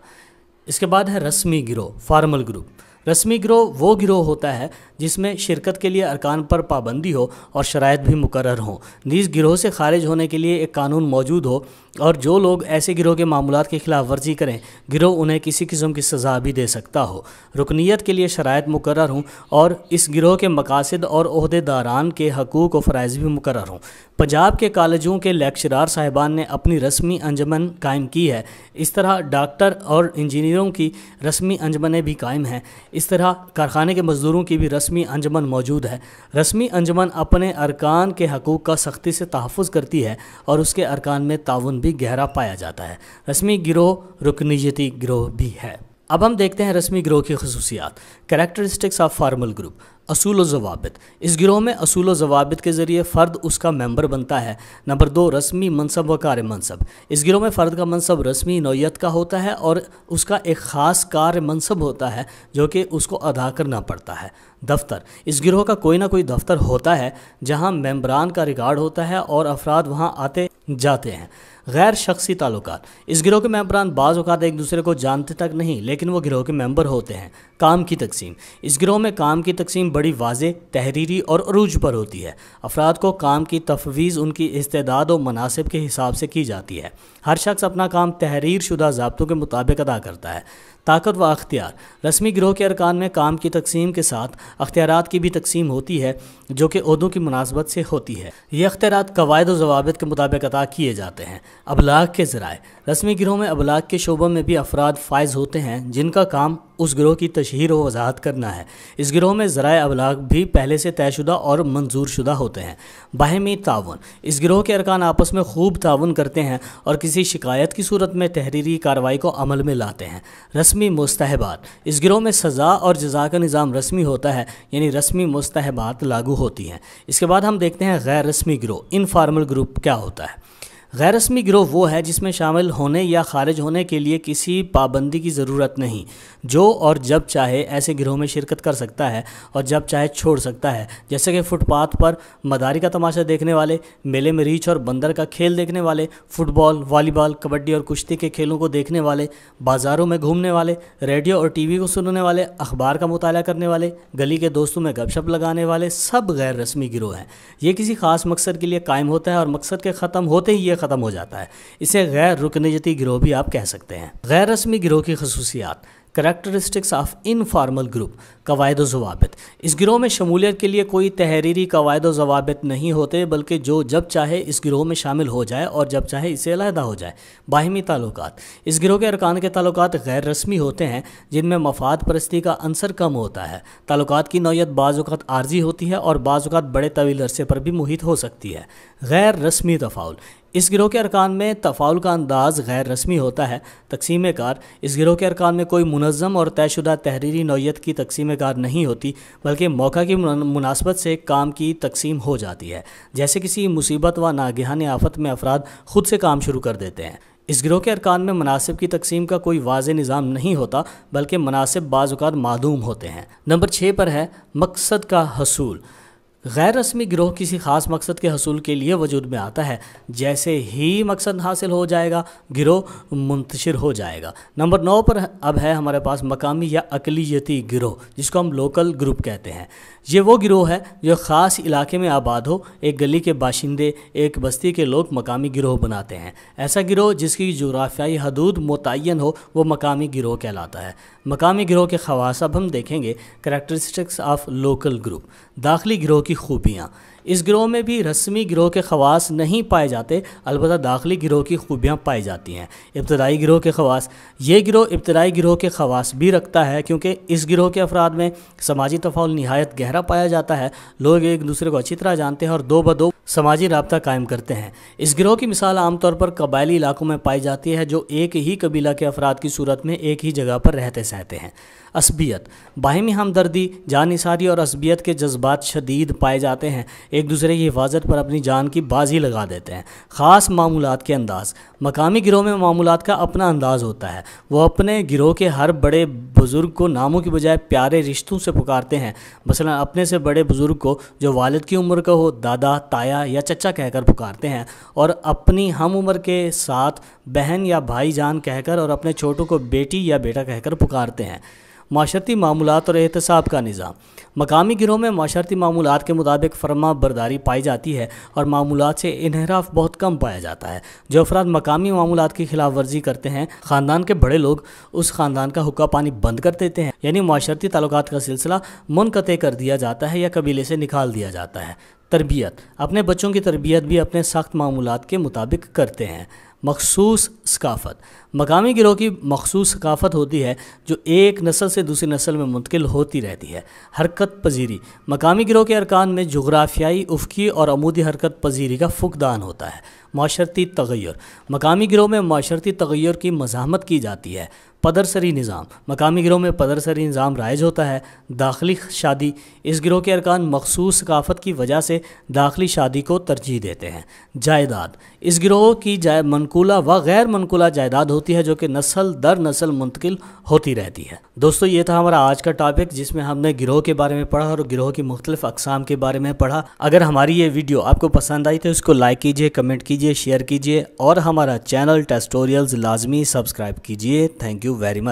Speaker 1: اس کے بعد ہے رسمی گروہ، فارمل گروپ۔ رسمی گروہ وہ گروہ ہوتا ہے جس میں شرکت کے لیے ارکان پر پابندی ہو اور شرائط بھی مقرر ہوں، نیز گروہ سے خارج ہونے کے لیے ایک قانون موجود ہو، اور جو لوگ ایسے گروہ کے معمولات کی خلاف ورزی کریں گروہ انہیں کسی قسم کی سزا بھی دے سکتا ہو۔ رکنیت کے لیے شرائط مقرر ہوں اور اس گروہ کے مقاصد اور عہدے داران کے حقوق و فرائض بھی مقرر ہوں۔ پنجاب کے کالجوں کے لیکچرار صاحبان نے اپنی رسمی انجمن قائم کی ہے، اس طرح ڈاکٹر اور انجینئروں کی رسمی انجمنیں بھی قائم ہیں، اس طرح کارخانے کے مزدوروں کی بھی رسمی انجمن موجود ہے۔ رسمی انجمن اپنے ارکان کے حقوق کا سختی سے تحفظ کرتی ہے اور اس کے ارکان میں تعاون بھی گہرا پایا جاتا ہے۔ رسمی گروہ رکنیتی گروہ بھی ہے۔ اب ہم دیکھتے ہیں رسمی گروہ کی خصوصیات۔ Characteristics of formal group. اصول و ضوابط۔ اس گروہ میں اصول و ضوابط کے ذریعے فرد اس کا ممبر بنتا ہے۔ نمبر 2، رسمی منصب و کار منصب۔ اس گروہ میں فرد کا منصب رسمی نوعیت کا ہوتا ہے اور اس کا ایک خاص کار منصب ہوتا ہے جو کہ اس کو ادا کرنا پڑتا ہے۔ دفتر۔ اس گروہ کا کوئی نہ کوئی دفتر ہوتا ہے جہاں ممبران کا ریکارڈ ہوتا ہے اور افراد وہاں آتے جاتے ہیں۔ غیر شخصی تعلقات۔ اس گروہ کے ممبران بعض اوقات ایک دوسرے کو جانتے تک نہیں، لیکن وہ گروہ کے ممبر ہوتے ہیں۔ کام کی تقسیم۔ اس گروہ میں کام کی تقسیم بڑی واضح، تحریری اور عروج پر ہوتی ہے۔ افراد کو کام کی تفویض ان کی استعداد و مناسب کے حساب سے کی جاتی ہے۔ ہر شخص اپنا کام تحریر شدہ ضابطوں کے مطابق ادا کرتا ہے۔ طاقت و اختیار۔ رسمی گروہ کے ارکان میں کام کی تقسیم کے ساتھ اختیارات کی بھی تقسیم ہوتی ہے جو کہ عہدوں کی مناسبت سے ہوتی ہے۔ یہ اختیارات قواعد و ضوابط کے مطابق عطا کیے جاتے ہیں۔ ابلاغ کے ذرائع۔ رسمی گروہ میں ابلاغ کے شعبوں میں بھی افراد فائز ہوتے ہیں جن کا کام اس گروہ کی تشہیر و وضاحت کرنا ہے۔ اس گروہ میں ذرائع ابلاغ بھی پہلے سے طے شدہ اور منظور شدہ ہوتے ہیں۔ باہمی تعاون۔ اس گروہ کے ارکان آپس میں خوب تعاون کرتے ہیں اور کسی شکایت کی صورت میں تحریری کارروائی کو عمل میں لاتے ہیں۔ رسمی مستحبات۔ اس گروہ میں سزا اور جزا کا نظام رسمی ہوتا ہے، یعنی رسمی مستحبات لاگو ہوتی ہیں۔ اس کے بعد ہم دیکھتے ہیں غیر رسمی گروہ، انفارمل گروپ کیا ہوتا ہے۔ غیر رسمی گروہ وہ ہے جس میں شامل ہونے یا خارج ہونے کے لیے کسی پابندی کی ضرورت نہیں، جو اور جب چاہے ایسے گروہ میں شرکت کر سکتا ہے اور جب چاہے چھوڑ سکتا ہے، جیسے کہ فٹ پاتھ پر مداری کا تماشا دیکھنے والے، میلے میں ریچھ اور بندر کا کھیل دیکھنے والے، فٹ بال، والی بال، کبڈی اور کشتی کے کھیلوں کو دیکھنے والے، بازاروں میں گھومنے والے، ریڈیو اور ٹی وی کو سننے والے، اخبار کا مطالعہ کرنے والے، گلی کے دوستوں میں گپ شپ لگانے والے، سب غیر رسمی گروہ ہیں۔ یہ کسی خاص مقصد کے لیے قائم ہوتا ہے اور مقصد کے ختم ہوتے ہی یہ ختم ہو جاتا ہے۔ اسے غیر رکنیتی گروہ بھی آپ کہہ سکتے ہیں۔ غیر رسمی گروہ کی خصوصیات۔ کریکٹرسٹکس آف انفارمل گروپ، قواعد و ضوابط۔ اس گروہ میں شمولیت کے لیے کوئی تحریری قواعد و ضوابط نہیں ہوتے، بلکہ جو جب چاہے اس گروہ میں شامل ہو جائے اور جب چاہے اسے علیحدہ ہو جائے۔ باہمی تعلقات۔ اس گروہ کے ارکان کے تعلقات غیر رسمی ہوتے ہیں جن میں مفاد پرستی کا عنصر کم ہوتا ہے۔ تعلقات کی نوعیت بعض اوقات عارضی ہوتی ہے اور بعض اوقات بڑے طویل عرصے پر بھی محیط ہو سکتی ہے۔ غیر رسمی تفاعل۔ اس گروہ کے ارکان میں تفاعل کا انداز غیر رسمی ہوتا ہے۔ تقسیم کار۔ اس گروہ کے ارکان میں کوئی منظم اور طے شدہ تحریری نوعیت کی تقسیم کار نہیں ہوتی، بلکہ موقع کی مناسبت سے کام کی تقسیم ہو جاتی ہے۔ جیسے کسی مصیبت و ناگہانی آفت میں افراد خود سے کام شروع کر دیتے ہیں۔ اس گروہ کے ارکان میں مناسب کی تقسیم کا کوئی واضح نظام نہیں ہوتا، بلکہ مناسب بعض اوقات معدوم ہوتے ہیں۔ نمبر 6 پر ہے مقصد کا حصول۔ غیر رسمی گروہ کسی خاص مقصد کے حصول کے لیے وجود میں آتا ہے، جیسے ہی مقصد حاصل ہو جائے گا گروہ منتشر ہو جائے گا۔ نمبر 9 پر اب ہے ہمارے پاس مقامی یا اقلیتی گروہ، جس کو ہم لوکل گروپ کہتے ہیں۔ یہ وہ گروہ ہے جو خاص علاقے میں آباد ہو، ایک گلی کے باشندے، ایک بستی کے لوگ مقامی گروہ بناتے ہیں۔ ایسا گروہ جس کی جغرافیائی حدود متعین ہو وہ مقامی گروہ کہلاتا ہے۔ مقامی گروہ کے خواص اب ہم دیکھیں گے۔ Characteristics of local group. داخلی گروہ کی خوبیاں۔ اس گروہ میں بھی رسمی گروہ کے خواص نہیں پائے جاتے، البتہ داخلی گروہ کی خوبیاں پائی جاتی ہیں۔ ابتدائی گروہ کے خواص: یہ گروہ ابتدائی گروہ کے خواص بھی رکھتا ہے کیونکہ اس گروہ کے افراد میں سماجی تفاعل نہایت گہرا پایا جاتا ہے۔ لوگ ایک دوسرے کو اچھی طرح جانتے ہیں اور دو بدو سماجی رابطہ قائم کرتے ہیں۔ اس گروہ کی مثال عام طور پر قبائلی علاقوں میں پائی جاتی ہے جو ایک ہی قبیلہ کے افراد کی صورت میں ایک ہی جگہ پر رہتے سہتے ہیں۔ عصبیت: باہمی ہمدردی، جان نثاری اور عصبیت کے جذبات شدید پائے جاتے ہیں، ایک دوسرے کی حفاظت پر اپنی جان کی بازی لگا دیتے ہیں۔ خاص معمولات کے انداز: مقامی گروہ میں معمولات کا اپنا انداز ہوتا ہے، وہ اپنے گروہ کے ہر بڑے بزرگ کو ناموں کی بجائے پیارے رشتوں سے پکارتے ہیں، مثلا اپنے سے بڑے بزرگ کو جو والد کی عمر کا ہو دادا، تایا یا چچا کہہ کر پکارتے ہیں، اور اپنی ہم عمر کے ساتھ بہن یا بھائی جان کہہ کر اور اپنے چھوٹوں کو بیٹی یا بیٹا کہہ کر پکارتے ہیں۔ معاشرتی معمولات اور احتساب کا نظام: مقامی گروہ میں معاشرتی معمولات کے مطابق فرما برداری پائی جاتی ہے اور معمولات سے انحراف بہت کم پایا جاتا ہے۔ جو افراد مقامی معمولات کی خلاف ورزی کرتے ہیں، خاندان کے بڑے لوگ اس خاندان کا حقہ پانی بند کر دیتے ہیں، یعنی معاشرتی تعلقات کا سلسلہ منقطع کر دیا جاتا ہے یا قبیلے سے نکال دیا جاتا ہے۔ تربیت: اپنے بچوں کی تربیت بھی اپنے سخت معمولات کے مطابق کرتے ہیں۔ مخصوص ثقافت: مقامی گروہ کی مخصوص ثقافت ہوتی ہے جو ایک نسل سے دوسری نسل میں منتقل ہوتی رہتی ہے۔ حرکت پذیری: مقامی گروہ کے ارکان میں جغرافیائی، افقی اور عمودی حرکت پذیری کا فقدان ہوتا ہے۔ معاشرتی تغیر: مقامی گروہ میں معاشرتی تغیر کی مزاحمت کی جاتی ہے۔ پدرسری نظام: مقامی گروہ میں پدرسری نظام رائج ہوتا ہے۔ داخلی شادی: اس گروہ کے ارکان مخصوص ثقافت کی وجہ سے داخلی شادی کو ترجیح دیتے ہیں۔ جائیداد: اس گروہ کی منقولہ و غیر منقولہ جائیداد ہوتی ہے جو کہ نسل در نسل منتقل ہوتی رہتی ہے۔ دوستو، یہ تھا ہمارا آج کا ٹاپک جس میں ہم نے گروہ کے بارے میں پڑھا اور گروہ کی مختلف اقسام کے بارے میں پڑھا۔ اگر ہماری یہ ویڈیو آپ کو پسند آئی تو اس کو لائک کیجئے، کمنٹ کیجئے، شیئر کیجئے اور ہمارا چینل ٹیسٹوریلز لازمی سبسکرائب کیجئے۔ Thank you very much.